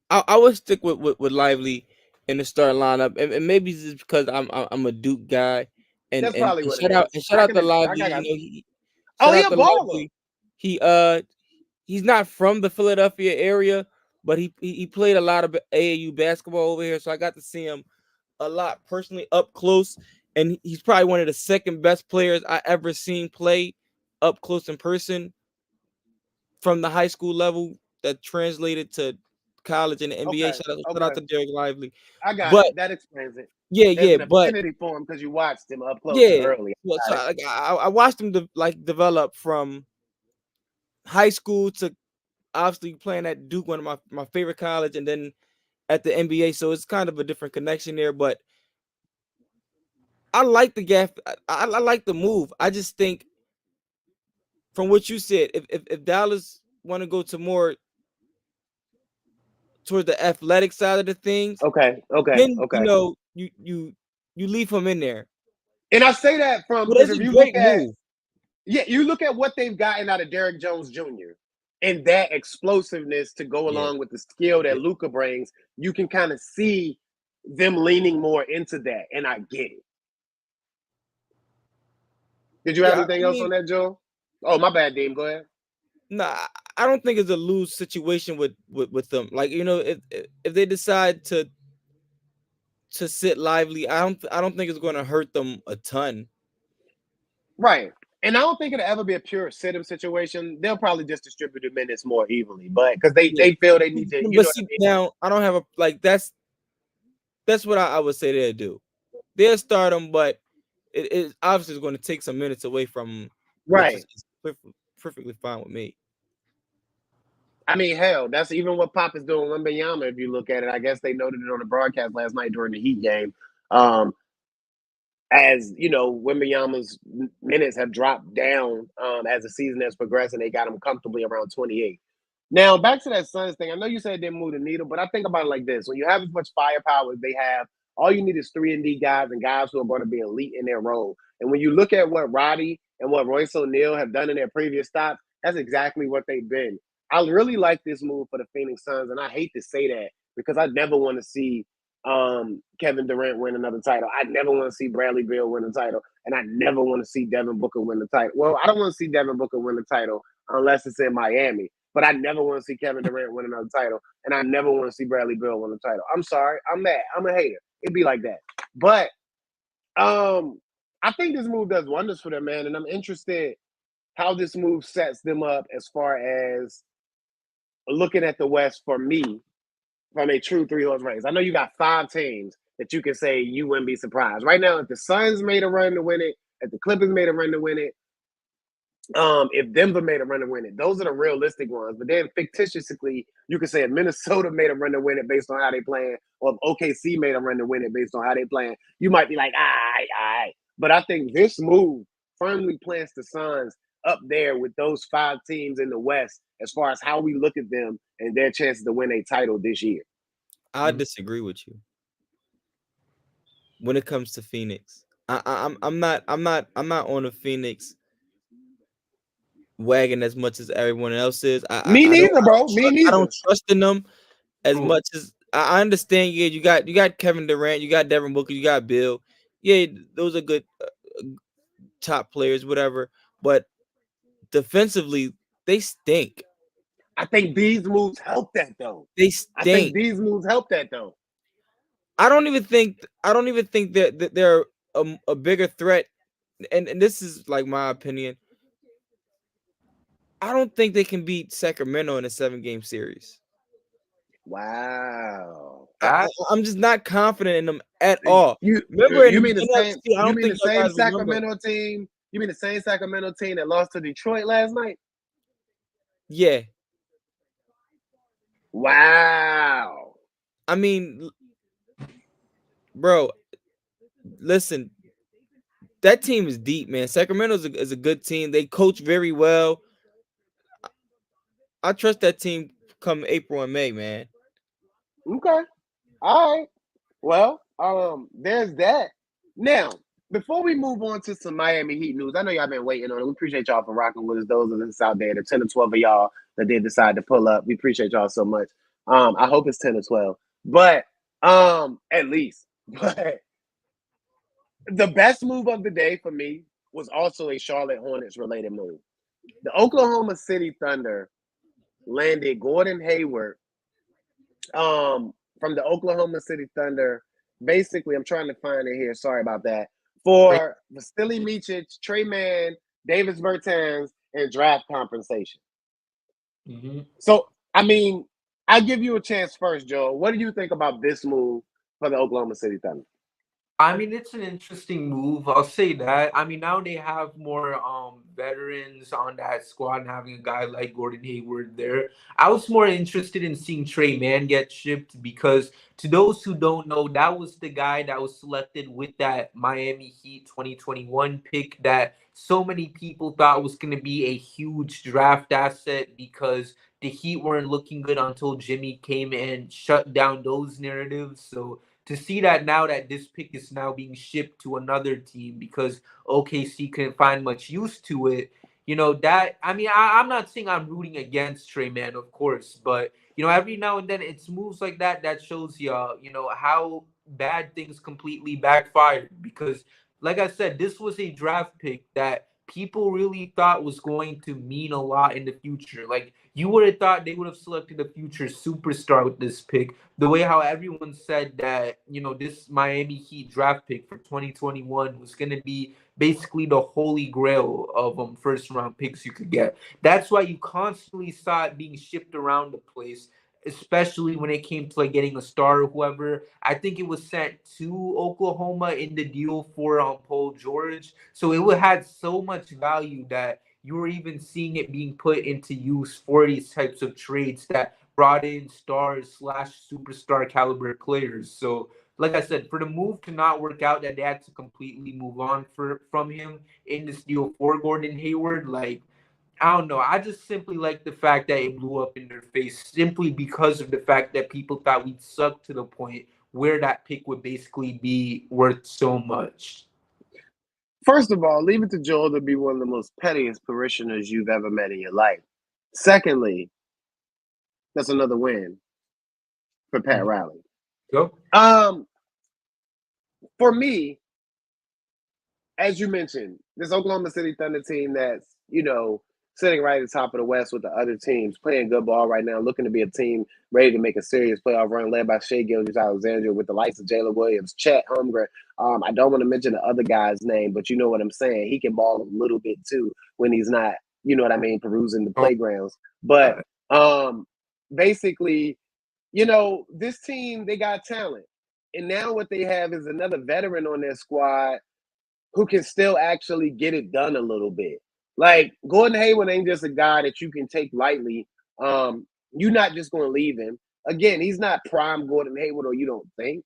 I would stick with Lively in the starting lineup, and maybe it's just because I'm a Duke guy, and That's probably what it is. shout out to Lively. Oh, Shout he out a to baller. Lively. He's not from the Philadelphia area, but he played a lot of AAU basketball over here, so I got to see him a lot personally up close, and he's probably one of the second best players I ever seen play up close in person from the high school level that translated to college and the NBA. Okay. Shout out to Derek Lively. I got But it. That explains it. There's yeah, an but affinity for him because you watched him up close and yeah. early. Well, so I watched him develop from high school to obviously playing at Duke, one of my favorite college, and then at the NBA. So it's kind of a different connection there. But I like the gap. I like the move. I just think from what you said, if Dallas want to go to more towards the athletic side of the things, Okay. then you leave him in there. And I say that from But because it's if a you great look at move. you look at what they've gotten out of Derrick Jones Jr. and that explosiveness to go Yeah. along with the skill that Yeah. Luka brings, you can kind of see them leaning more into that, and I get it. Did you have anything else on that, Joe? Oh, my bad, Deem. Go ahead. Nah, I don't think it's a lose situation with them. Like, if they decide to sit Lively, I don't think it's going to hurt them a ton. Right. And I don't think it'll ever be a pure sit-him situation. They'll probably just distribute the minutes more evenly, but because they feel they need to. You But know see, what I mean? now I don't have a like. That's what I would say they'll do. They'll start them, but it obviously is going to take some minutes away from them, which Right. is perfectly fine with me. I mean, hell, that's even what Pop is doing with Wembanyama. If you look at it, I guess they noted it on the broadcast last night during the Heat game. As you know, Wembanyama's minutes have dropped down as the season has progressed, and they got him comfortably around 28. Now, back to that Suns thing. I know you said it didn't move the needle, but I think about it like this: when you have as much firepower as they have, all you need is 3-and-D guys and guys who are going to be elite in their role. And when you look at what Roddy and what Royce O'Neal have done in their previous stops, that's exactly what they've been. I really like this move for the Phoenix Suns, and I hate to say that because I never want to see Kevin Durant win another title. I never want to see Bradley Beal win a title, and I never want to see Devin Booker win the title. Well, I don't want to see Devin Booker win the title unless it's in Miami. But I never want to see Kevin Durant win another title, and I never want to see Bradley Beal win a title. I'm sorry, I'm mad. I'm a hater. It'd be like that. But I think this move does wonders for them, man, and I'm interested how this move sets them up as far as looking at the West for me from a true three-horse race. I know you got 5 teams that you can say you wouldn't be surprised. Right now, if the Suns made a run to win it, if the Clippers made a run to win it, if Denver made a run to win it, those are the realistic ones. But then fictitiously, you could say if Minnesota made a run to win it based on how they playing, or if OKC made a run to win it based on how they playing, you might be like, all right. But I think this move firmly plants the Suns up there with those 5 teams in the West as far as how we look at them and their chances to win a title this year. I disagree with you when it comes to Phoenix. I'm not on a Phoenix wagon as much as everyone else is. Me neither, bro. Me neither. I don't trust in them as much as I understand. Yeah, you got Kevin Durant, you got Devin Booker, you got Bill. Yeah, those are good top players, whatever. But defensively, they stink. I think these moves help that though. They stink. I think these moves help that though. I don't even think that they're a bigger threat, and this is like my opinion. I don't think they can beat Sacramento in a 7-game series. Wow. I'm just not confident in them at all. You mean the same Sacramento team? You mean the same Sacramento team that lost to Detroit last night? Yeah. Wow. I mean, bro, listen, that team is deep, man. Sacramento is a good team. They coach very well. I trust that team come April and May, man. Okay. All right. Well, there's that. Now, before we move on to some Miami Heat news, I know y'all been waiting on it. We appreciate y'all for rocking with us. Those of us out there, the 10 or 12 of y'all that did decide to pull up. We appreciate y'all so much. I hope it's 10 or 12. But at least. But the best move of the day for me was also a Charlotte Hornets related move. The Oklahoma City Thunder landed Gordon Hayward from the Oklahoma City Thunder. Basically, I'm trying to find it here. Sorry about that. For Vasily Micic, Trey Mann, Davis Bertans, and draft compensation. Mm-hmm. So, I mean, I give you a chance first, Joe. What do you think about this move for the Oklahoma City Thunder? I mean, it's an interesting move. I'll say that. I mean, now they have more veterans on that squad and having a guy like Gordon Hayward there. I was more interested in seeing Trey Mann get shipped because to those who don't know, that was the guy that was selected with that Miami Heat 2021 pick that so many people thought was going to be a huge draft asset because the Heat weren't looking good until Jimmy came and shut down those narratives. So to see that now that this pick is now being shipped to another team because OKC couldn't find much use to it, that I mean, I'm not saying I'm rooting against Trey Man, of course, but every now and then it's moves like that that shows you how bad things completely backfired because, like I said, this was a draft pick that people really thought was going to mean a lot in the future. Like you would have thought they would have selected a future superstar with this pick the way how everyone said that, this Miami Heat draft pick for 2021 was going to be basically the holy grail of first round picks you could get. That's why you constantly saw it being shipped around the place, especially when it came to like getting a star or whoever. I think it was sent to Oklahoma in the deal for Paul George. So it would had so much value that you were even seeing it being put into use for these types of trades that brought in stars slash superstar caliber players. So, like I said, for the move to not work out, that they had to completely move on from him in this deal for Gordon Hayward, like I don't know. I just simply like the fact that it blew up in their face simply because of the fact that people thought we'd suck to the point where that pick would basically be worth so much. First of all, leave it to Joel to be one of the most pettiest parishioners you've ever met in your life. Secondly, that's another win for Pat Riley. Go. For me, as you mentioned, this Oklahoma City Thunder team that's, sitting right at the top of the West with the other teams, playing good ball right now, looking to be a team ready to make a serious playoff run, led by Shea Gilgeous-Alexander with the likes of Jalen Williams, Chet Holmgren. I don't want to mention the other guy's name, but you know what I'm saying. He can ball a little bit too when he's not, perusing the playgrounds. But basically, this team, they got talent. And now what they have is another veteran on their squad who can still actually get it done a little bit. Like Gordon Hayward ain't just a guy that you can take lightly. You're not just going to leave him. Again, he's not prime Gordon Hayward, or you don't think.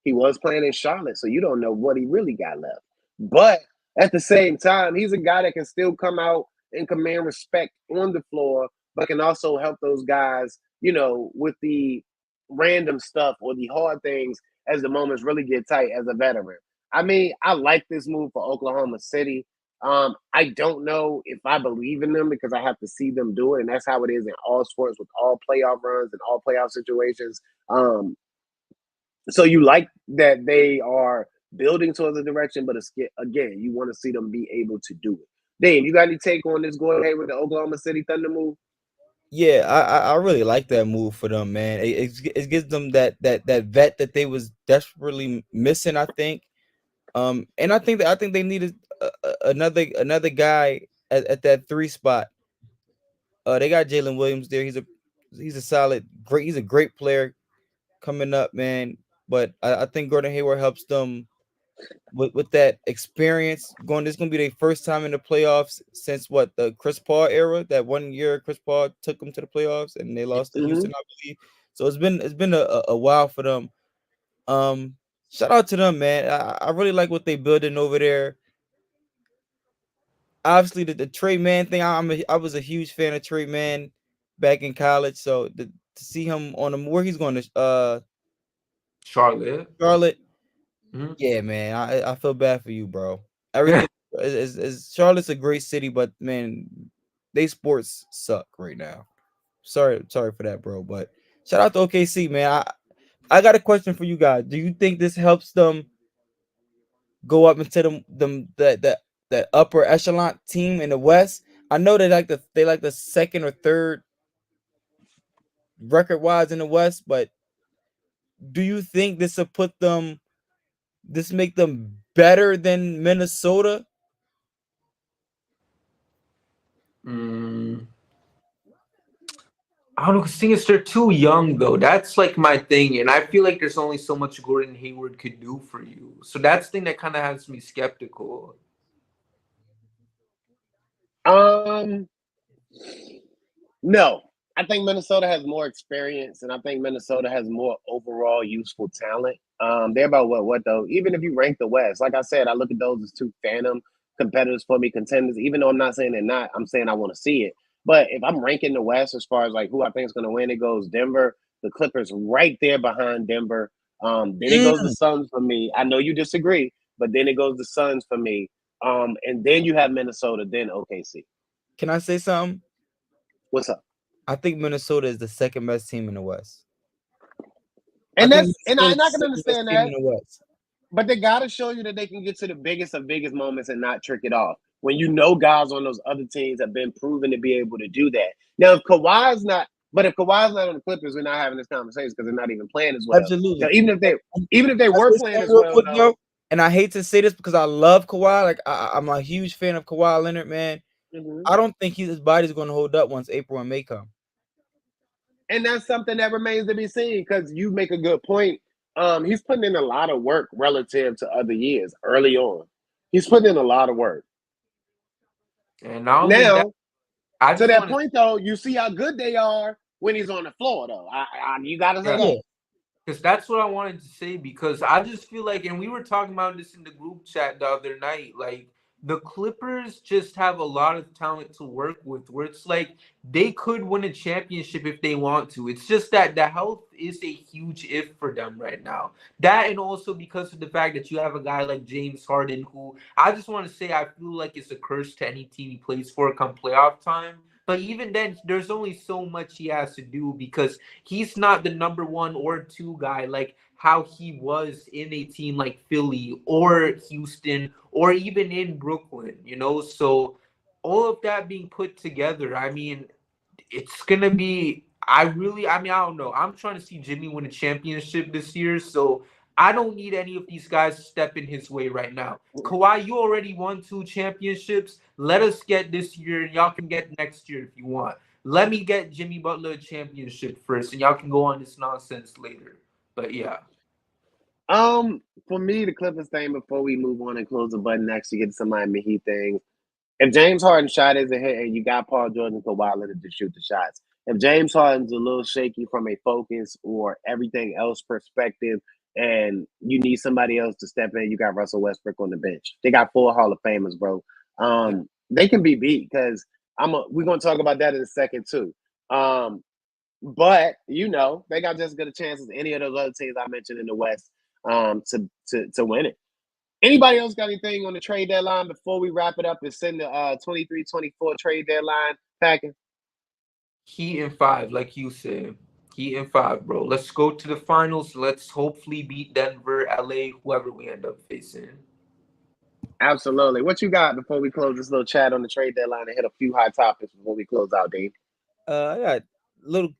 He was playing in Charlotte, so you don't know what he really got left. But at the same time, he's a guy that can still come out and command respect on the floor, but can also help those guys, with the random stuff or the hard things as the moments really get tight as a veteran. I mean, I like this move for Oklahoma City. I don't know if I believe in them because I have to see them do it, and that's how it is in all sports with all playoff runs and all playoff situations. So you like that they are building towards a direction, but again, you want to see them be able to do it. Dean, you got any take on this going ahead with the Oklahoma City Thunder move? Yeah, I really like that move for them, man. It gives them that vet that they was desperately missing, I think. And I think they needed another guy at that 3 spot. They got Jalen Williams there. He's a solid, he's a great player coming up, man. But I think Gordon Hayward helps them with that experience. This is gonna be their first time in the playoffs since the Chris Paul era. That 1 year Chris Paul took them to the playoffs and they lost to Houston, I believe. So it's been a while for them. Shout out to them, man. I really like what they building over there. Obviously, the Trey Man thing. I was a huge fan of Trey Man. back in college. So to see him on the where he's going to Charlotte. Charlotte. Mhm. Yeah, man, I feel bad for you, bro. Everything is Charlotte's a great city, but man, they sports suck right now. Sorry for that, bro. But shout out to OKC, man. I got a question for you guys. Do you think this helps them go up into the upper echelon team in the West? I know they like the second or third record wise in the West, but do you think this make them better than Minnesota? Mm, I don't know. 'Cause the thing is, they're too young, though. That's like my thing, and I feel like there's only so much Gordon Hayward could do for you. So that's the thing that kind of has me skeptical. Um, no, I think Minnesota has more experience, and I think Minnesota has more overall useful talent. They're about what though? Even if you rank the West, like I said, I look at those as two phantom competitors for me, contenders. Even though I'm not saying they're not, I'm saying I want to see it. But if I'm ranking the West as far as like who I think is going to win, it goes Denver, the Clippers right there behind Denver. Then it goes the Suns for me. I know you disagree, but then it goes the Suns for me. And then you have Minnesota, then OKC. Can I say something? What's up? I think Minnesota is the second best team in the West. And I think that's and Minnesota's I the can second best understand team that, in the West. but they got to show you that they can get to the biggest of biggest moments and not trick it off. When you know guys on those other teams have been proven to be able to do that. Now, if Kawhi's not on the Clippers, we're not having this conversation because they're not even playing as well. Now, Absolutely. even if they Can I were say playing something as real well, quick though. though? And I hate to say this because I love Kawhi. Like I'm a huge fan of Kawhi Leonard, man. Mhm. I don't think his body's going to hold up once April and May come. And that's something that remains to be seen because you make a good point. He's putting in a lot of work relative to other years early on. He's putting in a lot of work. And not only that, Now, I to just that want to point, though, you see how good they are when he's on the floor, though. You got to say yeah. that. Because that's what I wanted to say. Because I just feel like, and we were talking about this in the group chat the other night, like the Clippers just have a lot of talent to work with, where it's like they could win a championship if they want to. It's just that the health is a huge if for them right now. That, and also because of the fact that you have a guy like James Harden, who I just want to say I feel like it's a curse to any team he plays for come playoff time. But even then, there's only so much he has to do because he's not the number one or two guy like how he was in a team like Philly or Houston or even in Brooklyn, you know? So all of that being put together, I mean, it's gonna be I don't know. I'm trying to see Jimmy win a championship this year, so I don't need any of these guys stepping his way right now. Kawhi, you already won 2 championships. Let us get this year, and y'all can get next year if you want. Let me get Jimmy Butler a championship first, and y'all can go on this nonsense later. But yeah. For me, the Clippers thing before we move on and close the button, actually get to some Miami Heat things. If James Harden's shot isn't hit and you got Paul George and Kawhi Leonard to shoot the shots, if James Harden's a little shaky from a focus or everything else perspective, and you need somebody else to step in, you got Russell Westbrook on the bench. They got 4 Hall of Famers, bro. They can be beat because we're gonna talk about that in a second too. But they got just as good a chance as any of those other teams I mentioned in the West to win it. Anybody else got anything on the trade deadline before we wrap it up and send the 23-24 trade deadline packing? Heat in 5, like you said. Heat in 5, bro. Let's go to the finals. Let's hopefully beat Denver, LA, whoever we end up facing. Absolutely. What you got before we close this little chat on the trade deadline and hit a few hot topics before we close out, Dean? I got a little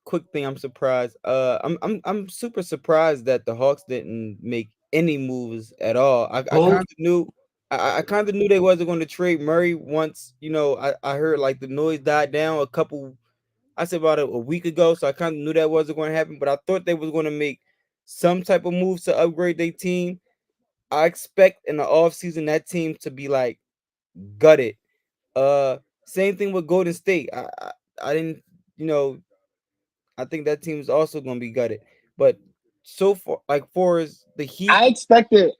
quick thing. I'm surprised. I'm super surprised that the Hawks didn't make any moves at all. I kind of knew. I kind of knew they wasn't going to trade Murray once. I heard like the noise died down a couple. I said about a week ago, so I kind of knew that wasn't going to happen. But I thought they was going to make some type of moves to upgrade their team. I expect in the offseason that team to be like gutted. Same thing with Golden State. I didn't, I think that team is also going to be gutted. But so far, like for the Heat, I expected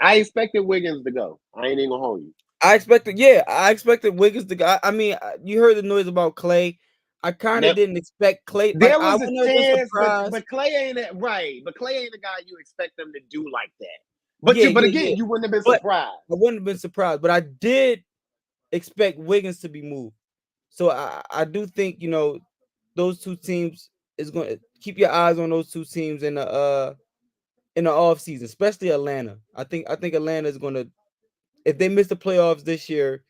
Wiggins to go. I ain't even gonna hold you. I expected Wiggins to go. I mean, you heard the noise about Clay. I kind of That- didn't expect Clay. Like There I was a wouldn't have been chance, surprised. but Clay ain't that right. But Clay ain't the guy you expect them to do like that. Yeah, But yeah, again, yeah. you wouldn't have been But surprised. I wouldn't have been surprised. But I did expect Wiggins to be moved. So I do think those two teams is going to keep your eyes on those two teams in the off season, especially Atlanta. I think Atlanta is going to, if they miss the playoffs this year,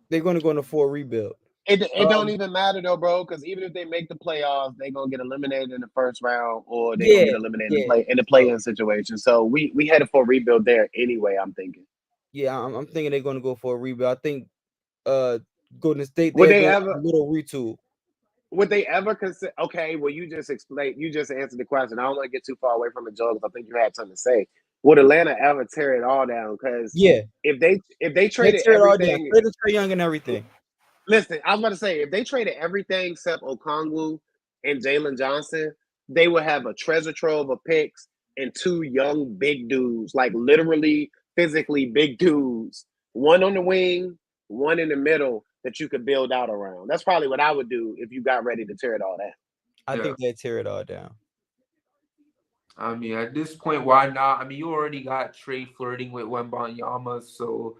they're going to go into full rebuild. It don't even matter though, bro. Because even if they make the playoffs, they're gonna get eliminated in the first round, or they're gonna Yeah, get eliminated yeah. in the play-in situation. So we headed for a rebuild there anyway. I'm thinking. Yeah, I'm thinking they're going to go for a rebuild. I think Golden State Would they're they going ever? a little retool. Would they ever consider? Okay, well, you just explained. You just answered the question. I don't want to get too far away from the joke because I think you had something to say. Would Atlanta ever tear it all down? Because Yeah, if they they traded tear it all down. everything, Trade Trae Young and everything. listen, I was about to say if they traded everything except Okongwu and Jalen Johnson, they would have a treasure trove of picks and two young big dudes, like literally physically big dudes, one on the wing, one in the middle that you could build out around. That's probably what I would do if you got ready to tear it all down. I think they tear it all down. I mean, at this point, why not? I mean, you already got Trey flirting with Wembanyama, so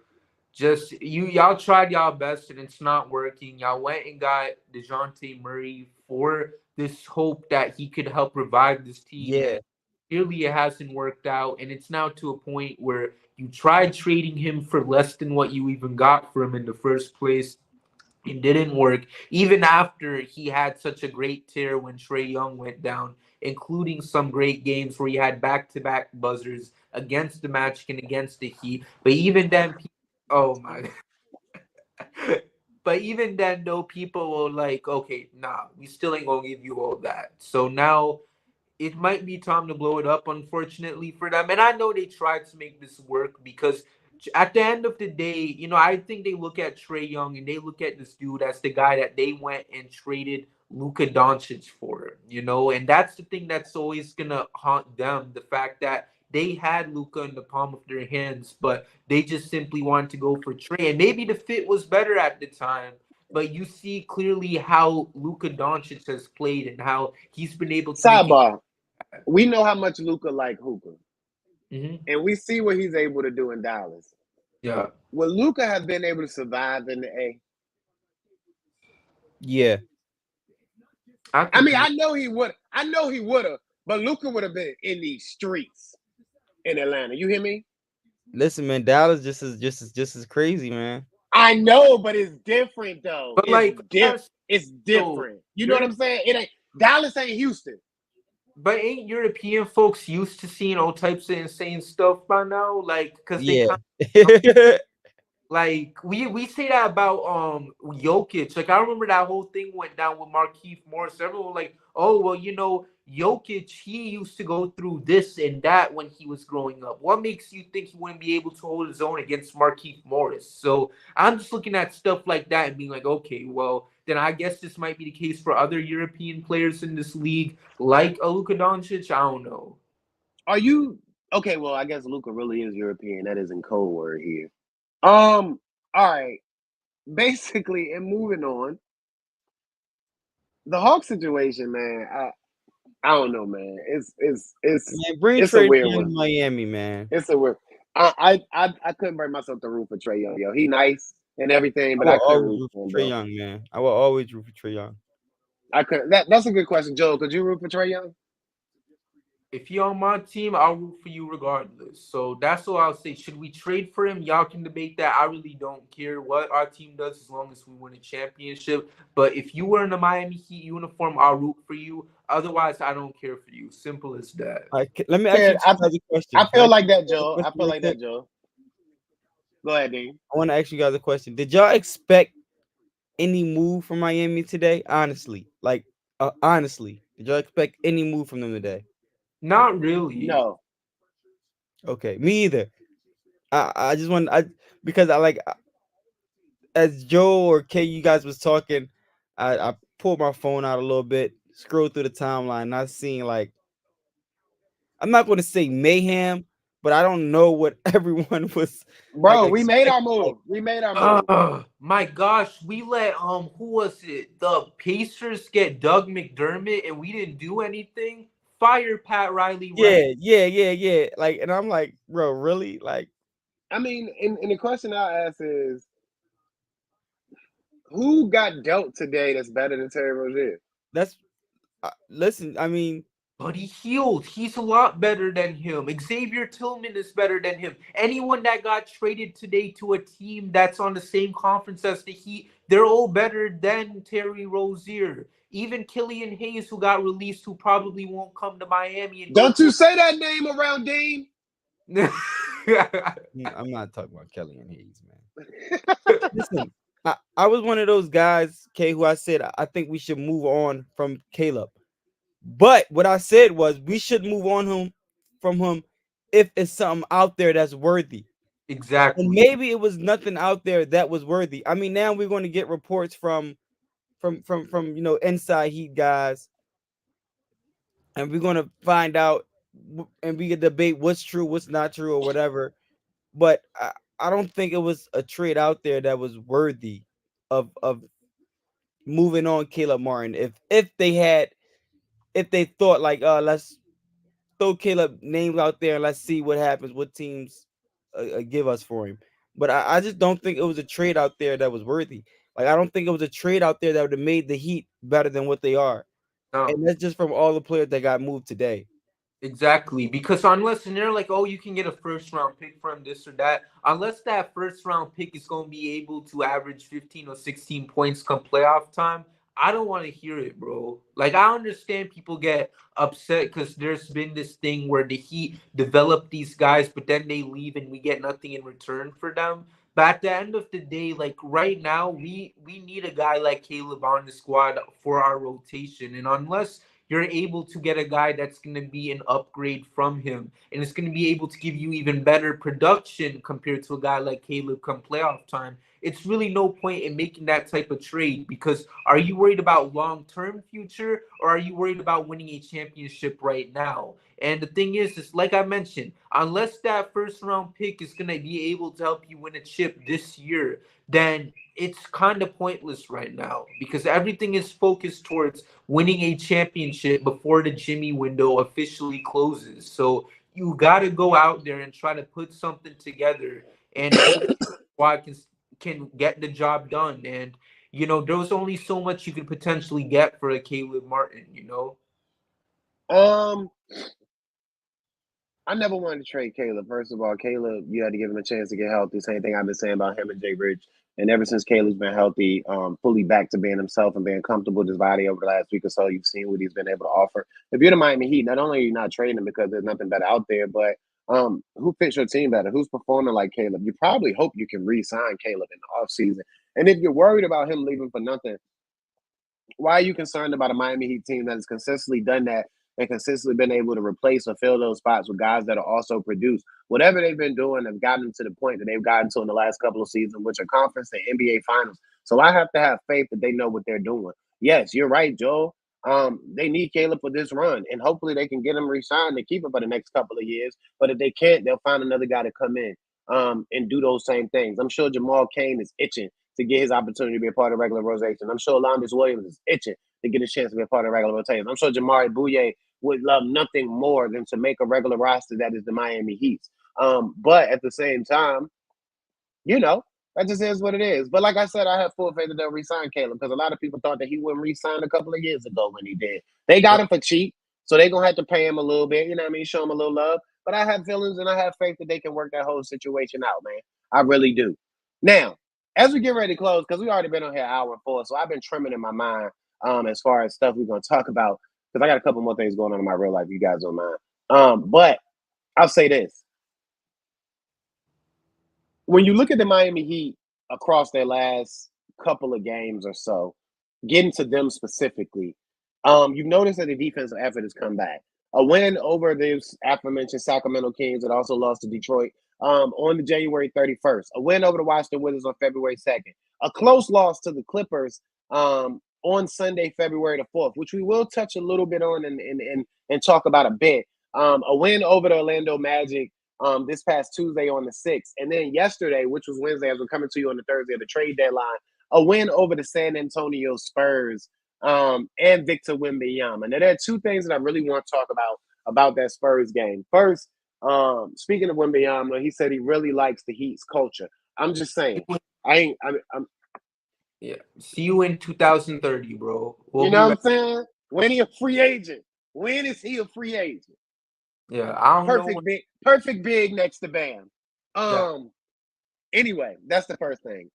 just y'all tried y'all best and it's not working. Y'all went and got DeJounte Murray for this hope that he could help revive this team. Yeah. And clearly it hasn't worked out. And it's now to a point where you tried trading him for less than what you even got for him in the first place. It didn't work, even after he had such a great tear when Trae Young went down, including some great games where he had back-to-back buzzers against the Magic and against the Heat. But even then, oh my. But even then, though, people were like, okay, nah, we still ain't gonna give you all that. So now it might be time to blow it up, unfortunately, for them. And I know they tried to make this work because at the end of the day, I think they look at Trae Young and they look at this dude as the guy that they went and traded Luka Doncic for, and that's the thing that's always gonna haunt them. The fact that they had Luka in the palm of their hands, but they just simply wanted to go for Trae. And maybe the fit was better at the time. But you see clearly how Luka Doncic has played and how he's been able to make it. Sidebar: we know how much Luka like hooping, Mm-hmm. and we see what he's able to do in Dallas. Yeah. Would Luka have been able to survive in the A? Yeah. I mean, I know he would. I know he would have, but Luka would have been in these streets in Atlanta. You hear me? Listen, man, Dallas just as crazy, man. I know, but it's different though. But It's different. You know what I'm saying? It ain't Dallas ain't Houston. But ain't European folks used to seeing all types of insane stuff by now? Like, because they like we say that about Jokic. Like I remember that whole thing went down with Markieff Morris. Everyone was like, oh well, Jokic, he used to go through this and that when he was growing up. What makes you think he wouldn't be able to hold his own against Markieff Morris? So I'm just looking at stuff like that and being like, okay, well, then I guess this might be the case for other European players in this league, like a Luka Doncic. I don't know. Are you okay? Well, I guess Luka really is European. That isn't code word here. All right. Basically, and moving on, the Hawk situation, man. I don't know, man. It's Man, bring it's a Trae weird Young one. to Miami, man. It's a weird. I couldn't bring myself to root for Trae Young. Yo, he nice and everything, but I I will couldn't always root root for for him, Trae bro. Young, man. I will always root for Trae Young. I couldn't. That's a good question, Joe. Could you root for Trae Young? If you're on my team, I'll root for you regardless. So that's all I'll say. Should we trade for him? Y'all can debate that. I really don't care what our team does as long as we win a championship. But if you were in a Miami Heat uniform, I'll root for you. Otherwise, I don't care for you. Simple as that. Let me ask you guys a question. I feel like that, Joe. I feel like that, Joe. Go ahead, Dean. I want to ask you guys a question. Did y'all expect any move from Miami today? Honestly, honestly, did y'all expect any move from them today? Not really. No. Okay, me either. I just want because I like as Joe or Kay, you guys was talking, I pulled my phone out a little bit, scrolled through the timeline, not seeing I'm not going to say mayhem, but I don't know what everyone was like Bro, we made our expecting. move. We made our move. My gosh, we let who was it? The Pacers get Doug McDermott and we didn't do anything. Fire Pat Riley, right? Yeah. Like, and I'm like, bro, really? Like, I mean, and the question I'll ask is, who got dealt today that's better than Terry Rozier? that's listen. I mean, Buddy Hield, he's a lot better than him. Xavier Tillman is better than him. Anyone that got traded today to a team that's on the same conference as the Heat, they're all better than Terry Rozier. Even Killian Hayes, who got released, who probably won't come to Miami and go Don't you to. say that name around Deem. I'm not talking about Kelly and Hayes, man. Listen, I was one of those guys, K, who I said I think we should move on from Caleb. But what I said was we should move on from him if it's something out there that's worthy. And Exactly. maybe it was nothing out there that was worthy. I mean, now we're going to get reports from inside Heat guys, and we're going to find out, and we can debate what's true, what's not true, or whatever. But I don't think it was a trade out there that was worthy of moving on Caleb Martin. If they thought like, let's throw Caleb names out there and let's see what happens, what teams give us for him. But I just don't think it was a trade out there that was worthy. Like, I don't think it was a trade out there that would have made the Heat better than what they are. No. And that's just from all the players that got moved today. Exactly, because unless and they're like, oh, you can get a first round pick from this or that, unless that first round pick is going to be able to average 15 or 16 points come playoff time, I don't want to hear it, bro. Like, I understand people get upset because there's been this thing where the Heat develop these guys, but then they leave and we get nothing in return for them. But at the end of the day, like right now, we need a guy like Caleb on the squad for our rotation, and unless you're able to get a guy that's going to be an upgrade from him and it's going to be able to give you even better production compared to a guy like Caleb come playoff time, it's really no point in making that type of trade, because are you worried about long-term future or are you worried about winning a championship right now? And the thing is like I mentioned, unless that first round pick is going to be able to help you win a chip this year, then it's kind of pointless right now, because everything is focused towards winning a championship before the Jimmy window officially closes. So you got to go out there and try to put something together and hope squad can get the job done. And there was only so much you could potentially get for a Caleb Martin. I never wanted to trade Caleb. First of all, Caleb, you had to give him a chance to get healthy. Same thing I've been saying about him and Jay Bridge. And ever since Caleb's been healthy, fully back to being himself and being comfortable with his body over the last week or so, you've seen what he's been able to offer. If you're the Miami Heat, not only are you not trading him because there's nothing better out there, but who fits your team better? Who's performing like Caleb? You probably hope you can re-sign Caleb in the offseason. And if you're worried about him leaving for nothing, why are you concerned about a Miami Heat team that has consistently done that and consistently been able to replace or fill those spots with guys that are also produced? Whatever they've been doing have gotten them to the point that they've gotten to in the last couple of seasons, which are conference and NBA finals. So I have to have faith that they know what they're doing. Yes, you're right, Joel. They need Caleb for this run, and hopefully they can get him re-signed and keep him for the next couple of years. But if they can't, they'll find another guy to come in and do those same things. I'm sure Jamal Cain is itching to get his opportunity to be a part of regular rotation. I'm sure Landis Williams is itching to get a chance to be a part of regular rotation. I'm sure Jamari Bouye would love nothing more than to make a regular roster that is the Miami Heat. But at the same time, that just is what it is. But like I said, I have full faith that they'll re-sign Caleb, because a lot of people thought that he wouldn't re-sign a couple of years ago when he did. They got him for cheap, so they're going to have to pay him a little bit, show him a little love. But I have feelings and I have faith that they can work that whole situation out, man. I really do. Now, as we get ready to close, because we already been on here an hour and 4, so I've been trimming in my mind as far as stuff we're going to talk about, because I got a couple more things going on in my real life you guys don't mind. But I'll say this. When you look at the Miami Heat across their last couple of games or so, getting to them specifically, you've noticed that the defensive effort has come back. A win over the aforementioned Sacramento Kings that also lost to Detroit on the January 31st. A win over the Washington Wizards on February 2nd. A close loss to the Clippers on Sunday, February the 4th, which we will touch a little bit on and talk about a bit. A win over the Orlando Magic this past Tuesday on the 6th. And then yesterday, which was Wednesday, as we're coming to you on the Thursday of the trade deadline, a win over the San Antonio Spurs and Victor Wembanyama. Now, there are two things that I really want to talk about that Spurs game. First, speaking of Wembanyama, he said he really likes the Heat's culture. I'm just saying, I'm Yeah. See you in 2030, bro. you know what I'm saying? When he a free agent? When is he a free agent? Yeah, I don't know. Perfect big next to Bam. Yeah. Anyway, that's the first thing.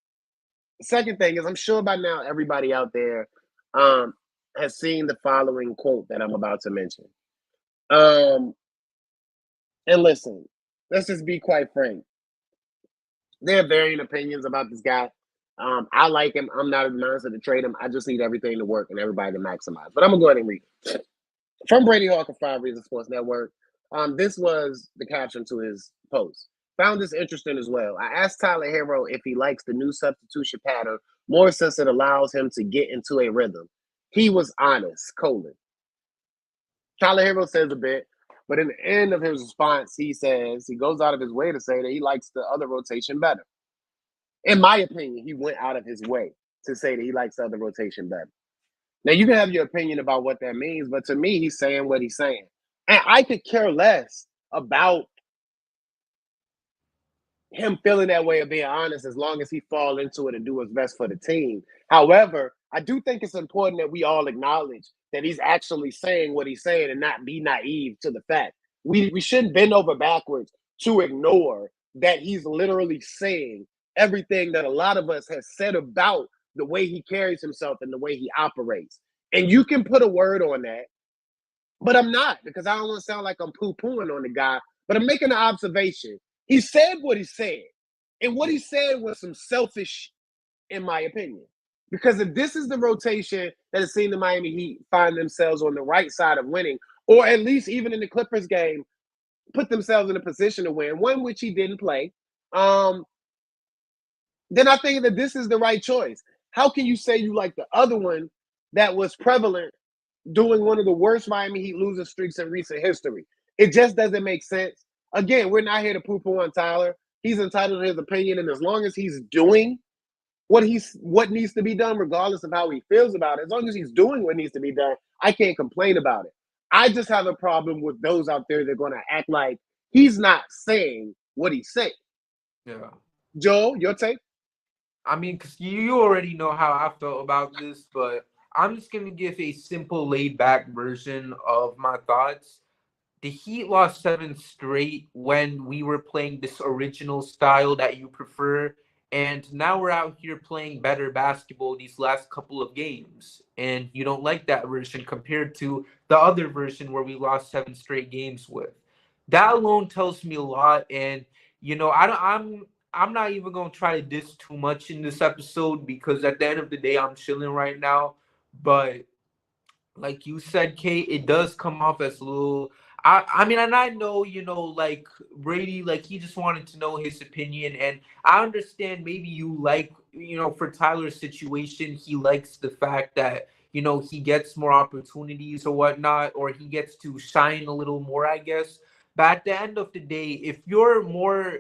The second thing is I'm sure by now everybody out there has seen the following quote that I'm about to mention. And listen, let's just be quite frank. There are varying opinions about this guy. I like him. I'm not advanced to trade him. I just need everything to work and everybody to maximize. But I'm gonna go ahead and read it. From Brady Hawk of 5 Reasons Sports Network. This was the caption to his post. Found this interesting as well. I asked Tyler Hero if he likes the new substitution pattern more since it allows him to get into a rhythm. He was honest, colon. Tyler Hero says a bit, but in the end of his response, he says he goes out of his way to say that he likes the other rotation better. In my opinion, he went out of his way to say that he likes the other rotation better. Now, you can have your opinion about what that means, but to me, he's saying what he's saying. And I could care less about him feeling that way or being honest as long as he fall into it and do what's best for the team. However, I do think it's important that we all acknowledge that he's actually saying what he's saying and not be naive to the fact. We shouldn't bend over backwards to ignore that he's literally saying everything that a lot of us have said about the way he carries himself and the way he operates. And you can put a word on that, but I'm not, because I don't want to sound like I'm poo-pooing on the guy, but I'm making an observation. He said what he said. And what he said was some selfish, in my opinion. Because if this is the rotation that has seen the Miami Heat find themselves on the right side of winning, or at least even in the Clippers game, put themselves in a position to win, one which he didn't play, then I think that this is the right choice. How can you say you like the other one that was prevalent doing one of the worst Miami Heat losing streaks in recent history? It just doesn't make sense. Again, we're not here to poo-poo on Tyler. He's entitled to his opinion, and as long as he's doing what needs to be done, regardless of how he feels about it, as long as he's doing what needs to be done, I can't complain about it. I just have a problem with those out there that are going to act like he's not saying what he's saying. Yeah. Joe, your take? I mean, because you already know how I felt about this, but I'm just going to give a simple laid-back version of my thoughts. The Heat lost 7 straight when we were playing this original style that you prefer, and now we're out here playing better basketball these last couple of games, and you don't like that version compared to the other version where we lost 7 straight games with. That alone tells me a lot, and I'm not even going to try to diss too much in this episode because at the end of the day, I'm chilling right now. But like you said, Kate, it does come off as a little. I mean, and I know, like Brady, like he just wanted to know his opinion. And I understand maybe you like, for Tyler's situation, he likes the fact that, he gets more opportunities or whatnot, or he gets to shine a little more, I guess. But at the end of the day, if you're more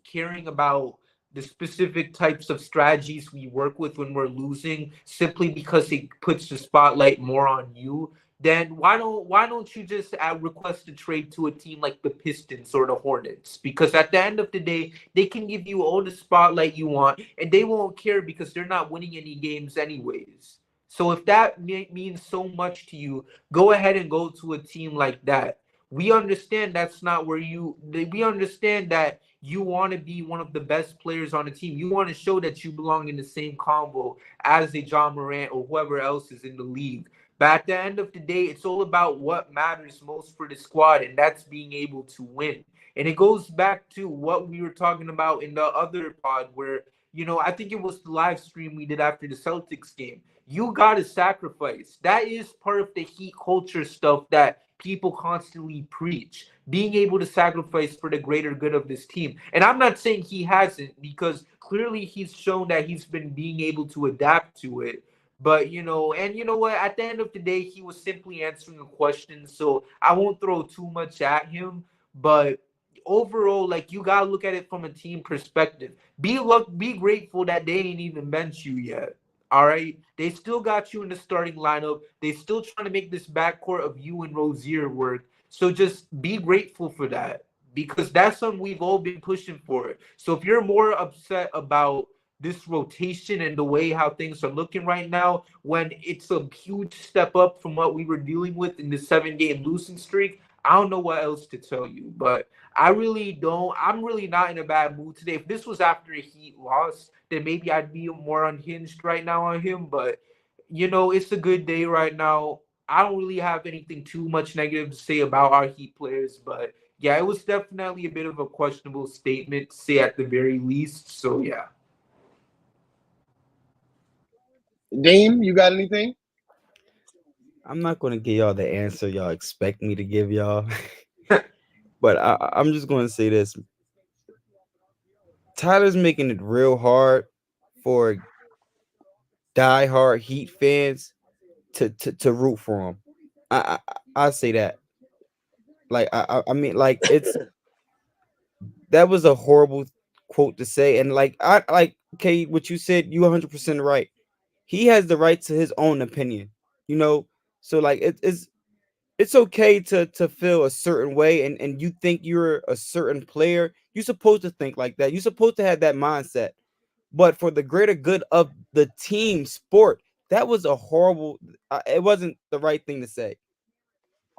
caring about the specific types of strategies we work with when we're losing simply because it puts the spotlight more on you, then why don't you just request a trade to a team like the Pistons or the Hornets? Because at the end of the day, they can give you all the spotlight you want and they won't care because they're not winning any games anyways. So if that means so much to you, go ahead and go to a team like that. We understand that's not where we understand that you want to be one of the best players on the team. You want to show that you belong in the same combo as a John Morant or whoever else is in the league. But at the end of the day, it's all about what matters most for the squad, and that's being able to win. And it goes back to what we were talking about in the other pod where, I think it was the live stream we did after the Celtics game. You got to sacrifice. That is part of the Heat culture stuff that people constantly preach. Being able to sacrifice for the greater good of this team. And I'm not saying he hasn't, because clearly he's shown that he's been being able to adapt to it. But, and you know what? At the end of the day, he was simply answering a question. So I won't throw too much at him. But overall, like, you gotta look at it from a team perspective. Be grateful that they ain't even bench you yet. All right, they still got you in the starting lineup. They still trying to make this backcourt of you and Rozier work. So just be grateful for that, because that's something we've all been pushing for. So if you're more upset about this rotation and the way how things are looking right now, when it's a huge step up from what we were dealing with in the 7-game losing streak, I don't know what else to tell you. But I really don't. I'm really not in a bad mood today. If this was after a Heat loss, then maybe I'd be more unhinged right now on him. But, it's a good day right now. I don't really have anything too much negative to say about our Heat players. But, yeah, it was definitely a bit of a questionable statement to say at the very least. So, yeah. Deem, you got anything? I'm not gonna give y'all the answer y'all expect me to give y'all, but I'm just gonna say this: Tyler's making it real hard for diehard Heat fans to root for him. I say that. Like I mean, like, that was a horrible quote to say, and okay, what you said, you 100% right. He has the right to his own opinion, so like it's okay to feel a certain way, and you think you're a certain player. You're supposed to think like that. You're supposed to have that mindset. But for the greater good of the team sport, that was a horrible. It wasn't the right thing to say.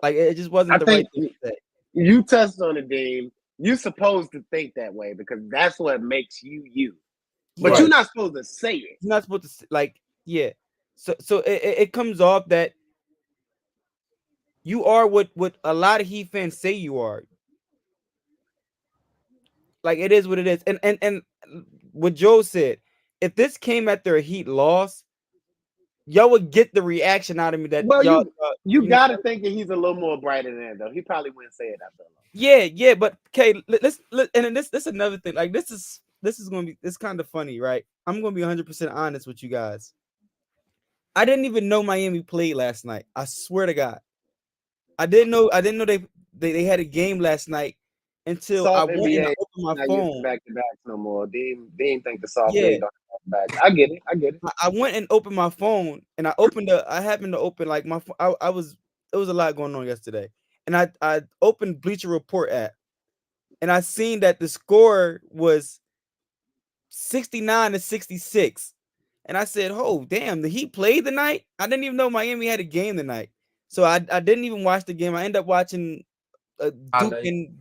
Like, it just wasn't I the right think thing to say. you touched on it, Dean. You're supposed to think that way because that's what makes you you. But Right. you're not supposed to say it. You're not supposed to like, yeah. So it comes off that you are what a lot of Heat fans say you are. Like, it is what it is. And what Joe said, if this came after a Heat loss, y'all would get the reaction out of me that Well, y'all. you got to think that he's a little more brighter than that, though. He probably wouldn't say it after a loss. Yeah, but okay, and then this another thing. Like, this is gonna be, it's kind of funny, right? I'm gonna be 100% honest with you guys. I didn't even know Miami played last night. I swear to God, I didn't know they had a game last night until I Soft went and I NBA opened my not used to phone. back-to-backs no more. Dean think the soft Yeah, league don't have back. I get it. I went and opened my phone, and I happened to open, like, my I was there was a lot going on yesterday, and I opened Bleacher Report app, and I seen that the score was 69-66. And I said, "Oh, damn, the Heat played tonight?" I didn't even know Miami had a game tonight. So I didn't even watch the game. I ended up watching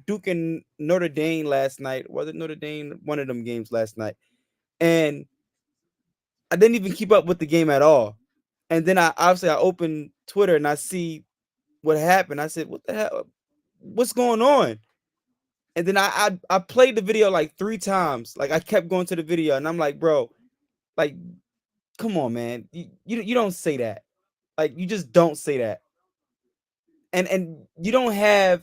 Duke and Notre Dame last night. Was it Notre Dame? One of them games last night. And I didn't even keep up with the game at all. And then I opened Twitter and I see what happened. I said, "What the hell? What's going on?" And then I played the video like 3 times. Like, I kept going to the video, and I'm like, "Bro, like, come on, man. You don't say that. Like, you just don't say that." And you don't have,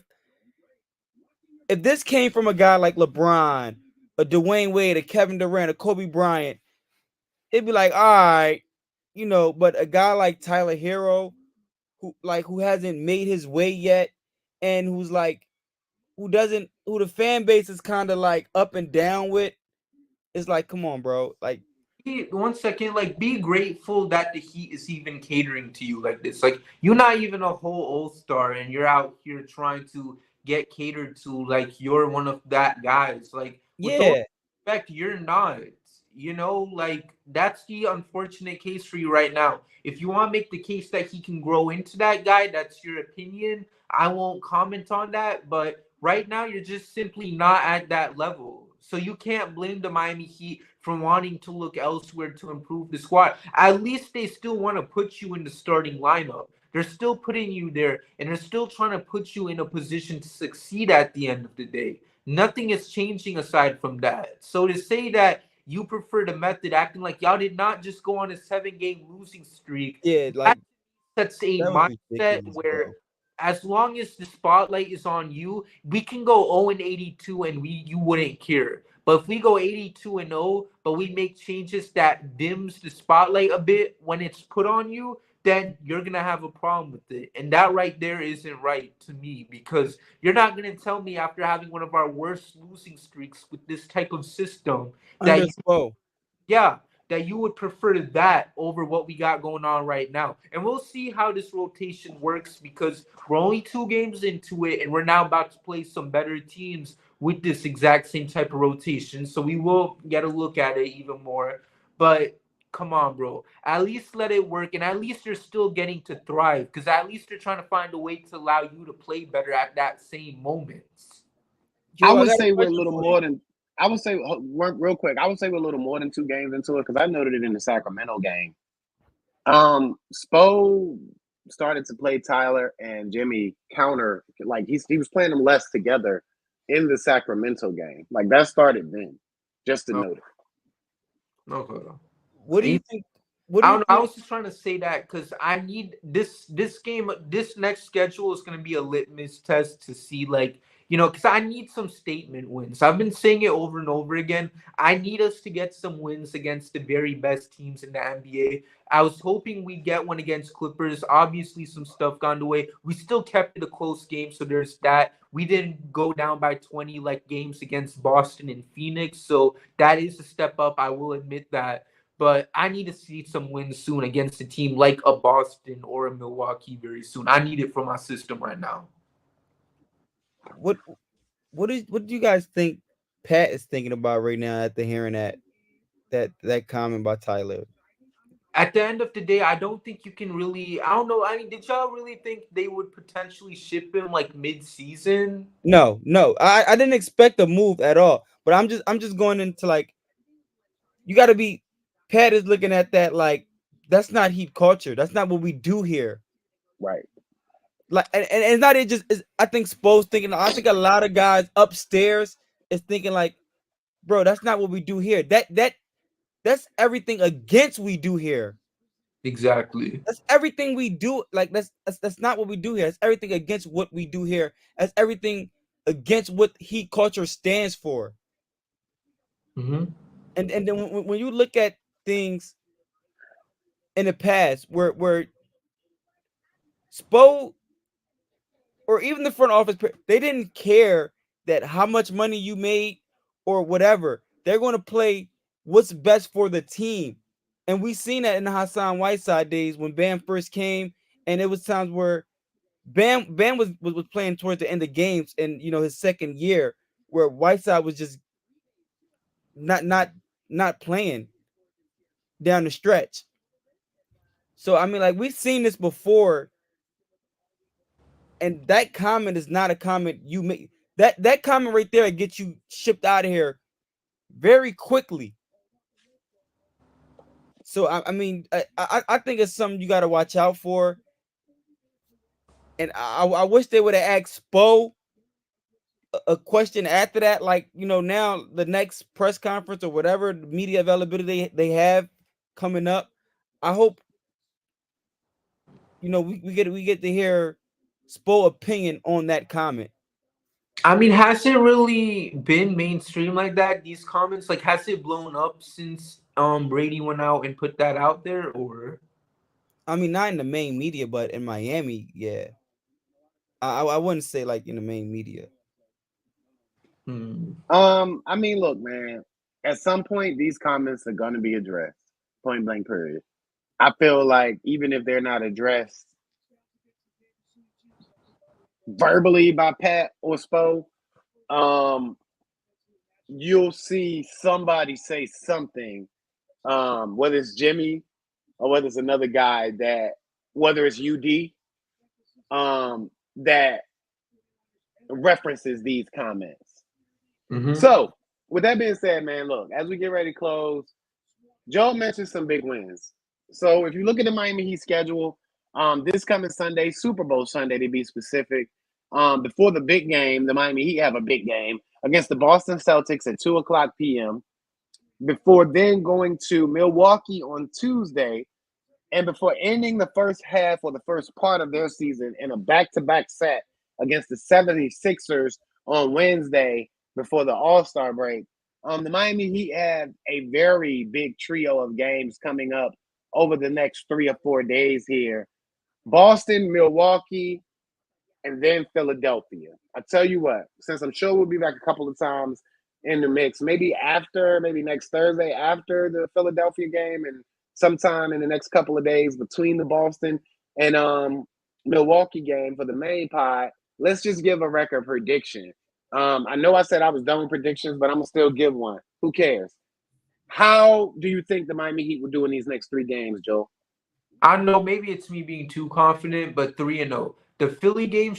if this came from a guy like LeBron, a Dwayne Wade, a Kevin Durant, a Kobe Bryant, it'd be like, all right, but a guy like Tyler Hero, who hasn't made his way yet, and who the fan base is kind of like up and down with, it's like, come on, bro. Like, 1 second, like, be grateful that the Heat is even catering to you like this. Like, you're not even a whole all-star, and you're out here trying to get catered to like you're one of that guys. Like, with all yeah, respect, you're not. Like, that's the unfortunate case for you right now. If you want to make the case that he can grow into that guy, that's your opinion. I won't comment on that, but right now you're just simply not at that level. So you can't blame the Miami Heat from wanting to look elsewhere to improve the squad. At least they still want to put you in the starting lineup. They're still putting you there, and they're still trying to put you in a position to succeed at the end of the day. Nothing is changing aside from that. So to say that you prefer the method, acting like y'all did not just go on a 7-game losing streak, yeah, that like, sets a that was mindset ridiculous, where bro. as long as the spotlight is on you, we can go 0-82 and you wouldn't care. But if we go 82-0, but we make changes that dims the spotlight a bit when it's put on you, then you're going to have a problem with it. And that right there isn't right to me, because you're not going to tell me after having one of our worst losing streaks with this type of system that Under Spo. yeah, that you would prefer that over what we got going on right now. And we'll see how this rotation works, because we're only 2 games into it and we're now about to play some better teams with this exact same type of rotation. So we will get a look at it even more. But come on, bro. At least let it work, and at least you're still getting to thrive, because at least you're trying to find a way to allow you to play better at that same moment. I Joe, I would got a say we're a question little for you. more than. I would say real quick. I would say we're a little more than 2 games into it, because I noted it in the Sacramento game. Spo started to play Tyler and Jimmy counter, like he was playing them less together in the Sacramento game. Like that started then. Just to note it. Okay. What do you think? What do I you don't know. I think? was just trying to say that because I need this game. This next schedule is going to be a litmus test to see, like, because I need some statement wins. I've been saying it over and over again. I need us to get some wins against the very best teams in the NBA. I was hoping we'd get one against Clippers. Obviously, some stuff gone away. We still kept it a close game, so there's that. We didn't go down by 20 like games against Boston and Phoenix, so that is a step up. I will admit that. But I need to see some wins soon against a team like a Boston or a Milwaukee very soon. I need it for my system right now. What do you guys think Pat is thinking about right now after hearing that comment by Tyler? At the end of the day, I don't think you can really. I don't know. I mean, did y'all really think they would potentially ship him like mid-season? No, I didn't expect a move at all. But I'm just going into like, you got to be. Pat is looking at that like, that's not Heat culture. That's not what we do here. Right. Like, and it's not it just. I think Spo's thinking. I think a lot of guys upstairs is thinking like, bro, that's not what we do here. That's everything against we do here. Exactly. That's everything we do. Like that's not what we do here. That's everything against what we do here. That's everything against what Heat culture stands for. Mm-hmm. And then when you look at things in the past where Spo or even the front office, they didn't care that how much money you made or whatever. They're going to play what's best for the team. And we seen that in the Hassan Whiteside days when Bam first came, and it was times where Bam was playing towards the end of games, and his second year where Whiteside was just not playing down the stretch. So I mean, like, we've seen this before, and that comment is not a comment you make. That comment right there gets you shipped out of here very quickly. So I mean, I think it's something you got to watch out for. And I wish they would have asked Spo a question after that, like, now the next press conference or whatever media availability they have coming up. I hope we get to hear Spo opinion on that comment. I mean, has it really been mainstream like that? These comments, like, has it blown up since Brady went out and put that out there, or? I mean, not in the main media, but in Miami, yeah. I wouldn't say like in the main media. I mean, look, man. At some point, these comments are going to be addressed. Point blank. Period. I feel like even if they're not addressed verbally by Pat or Spo, you'll see somebody say something, whether it's Jimmy or whether it's another guy, that whether it's UD, that references these comments. Mm-hmm. So, with that being said, man, look, as we get ready to close, Joe mentioned some big wins. So, if you look at the Miami Heat schedule, this coming Sunday, Super Bowl Sunday to be specific, before the big game, the Miami Heat have a big game against the Boston Celtics at 2:00 p.m. Before then going to Milwaukee on Tuesday, and before ending the first half or the first part of their season in a back-to-back set against the 76ers on Wednesday before the All-Star break. The Miami Heat have a very big trio of games coming up over the next 3 or 4 days here. Boston, Milwaukee, and then Philadelphia. I tell you what, since I'm sure we'll be back a couple of times in the mix, maybe next Thursday after the Philadelphia game, and sometime in the next couple of days between the Boston and Milwaukee game for the main pod, let's just give a record prediction. I know I said I was done with predictions, but I'm gonna still give one. Who cares? How do you think the Miami Heat will do in these next 3 games, Joe? I don't know, maybe it's me being too confident, but 3-0. The Philly game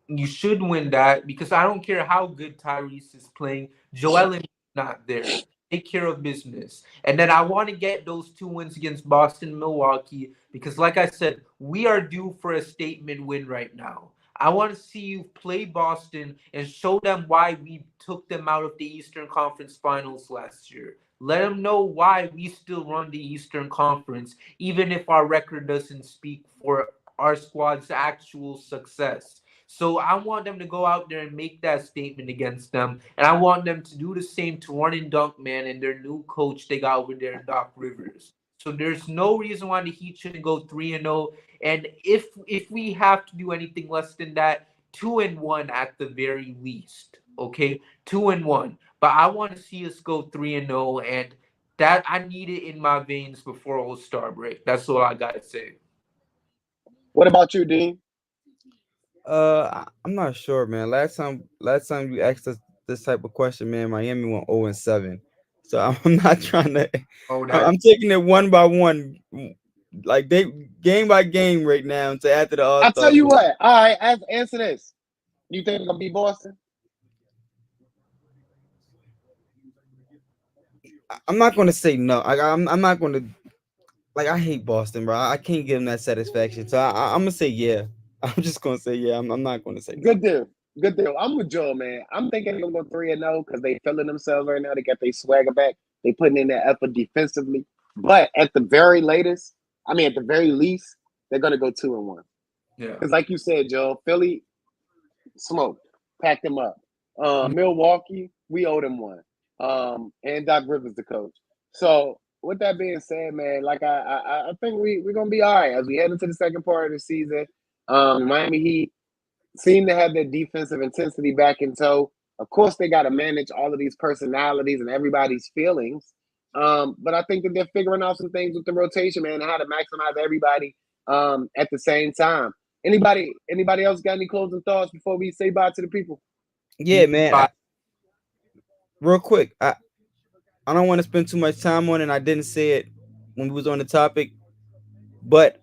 you should win that, because I don't care how good Tyrese is playing. Joel Embiid's not there. Take care of business. And then I want to get those 2 wins against Boston and Milwaukee, because like I said, we are due for a statement win right now. I want to see you play Boston and show them why we took them out of the Eastern Conference Finals last year. Let them know why we still run the Eastern Conference, even if our record doesn't speak for our squad's actual success. So I want them to go out there and make that statement against them. And I want them to do the same to Run and Dunk Man and their new coach they got over there, Doc Rivers. So there's no reason why the Heat shouldn't go 3-0. And if we have to do anything less than that, 2-1 at the very least. Okay? 2-1. But I want to see us go 3-0, and that I need it in my veins before All-Star break. That's all I gotta say. What about you, Dean? I'm not sure, man. Last time you asked us this type of question, man, Miami went 0-7. So I'm not trying to. I'm taking it one by one, like they game by game right now. To after the All-Star. I'll tell you what. All right, answer this. You think it's gonna be Boston? I'm not going to say no. I'm not going to. Like, I hate Boston, bro. I can't give them that satisfaction. So I'm gonna say yeah. I'm just gonna say yeah. I'm not gonna say good deal. Good deal. I'm with Joe, man. I'm thinking they're gonna go 3-0 because they feeling themselves right now. They got their swagger back. They putting in their effort defensively. But at the very least, they're gonna go 2-1. Yeah. Because like you said, Joe, Philly smoked, packed them up. Milwaukee, we owe them one. And Doc Rivers the coach. So with that being said, man, like I think we're gonna be all right as we head into the second part of the season. Miami Heat seem to have their defensive intensity back in tow. Of course, they got to manage all of these personalities and everybody's feelings. But I think that they're figuring out some things with the rotation, man, and how to maximize everybody at the same time. Anybody else got any closing thoughts before we say bye to the people? Yeah, man. Real quick, I don't want to spend too much time on it. And I didn't say it when we was on the topic, but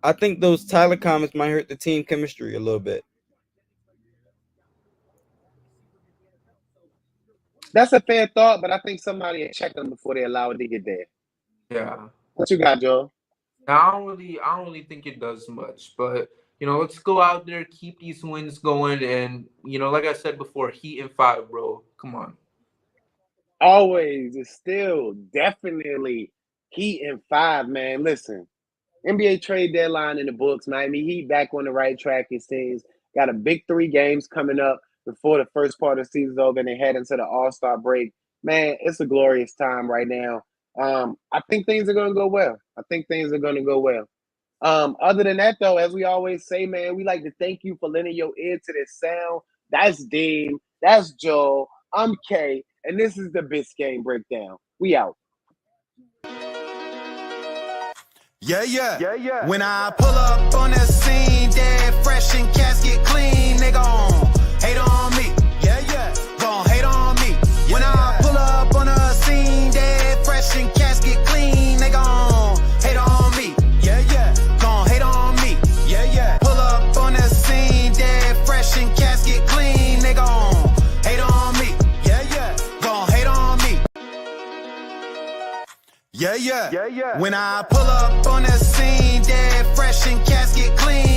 I think those Tyler comments might hurt the team chemistry a little bit. That's a fair thought, but I think somebody had checked them before they allowed it to get there. Yeah. What you got, Joe? I don't really think it does much, but let's go out there, keep these wins going, and like I said before, Heat in 5, bro. Come on. Always, it's still definitely Heat in 5, man. Listen, NBA trade deadline in the books. Miami Heat back on the right track, it seems. Got a big 3 games coming up before the first part of the season's over, and they head into the All-Star break. Man, it's a glorious time right now. I think things are going to go well. Other than that, though, as we always say, man, we like to thank you for lending your ear to this sound. That's Deem. That's Joel. I'm Kay. And this is the Biscayne Breakdown. We out. Yeah. When I pull up on the scene, dead fresh and casket clean, they gon' hate on me. Yeah. Gon' hate on me. When I pull up on the scene, dead fresh and casket clean, they gon' hate on me. Yeah. Gon' hate on me. Yeah. Pull up on the scene, dead fresh and casket clean, they gon' hate on me. Yeah. Gon' hate on me. Yeah. When I pull up on the scene, dead fresh and casket clean.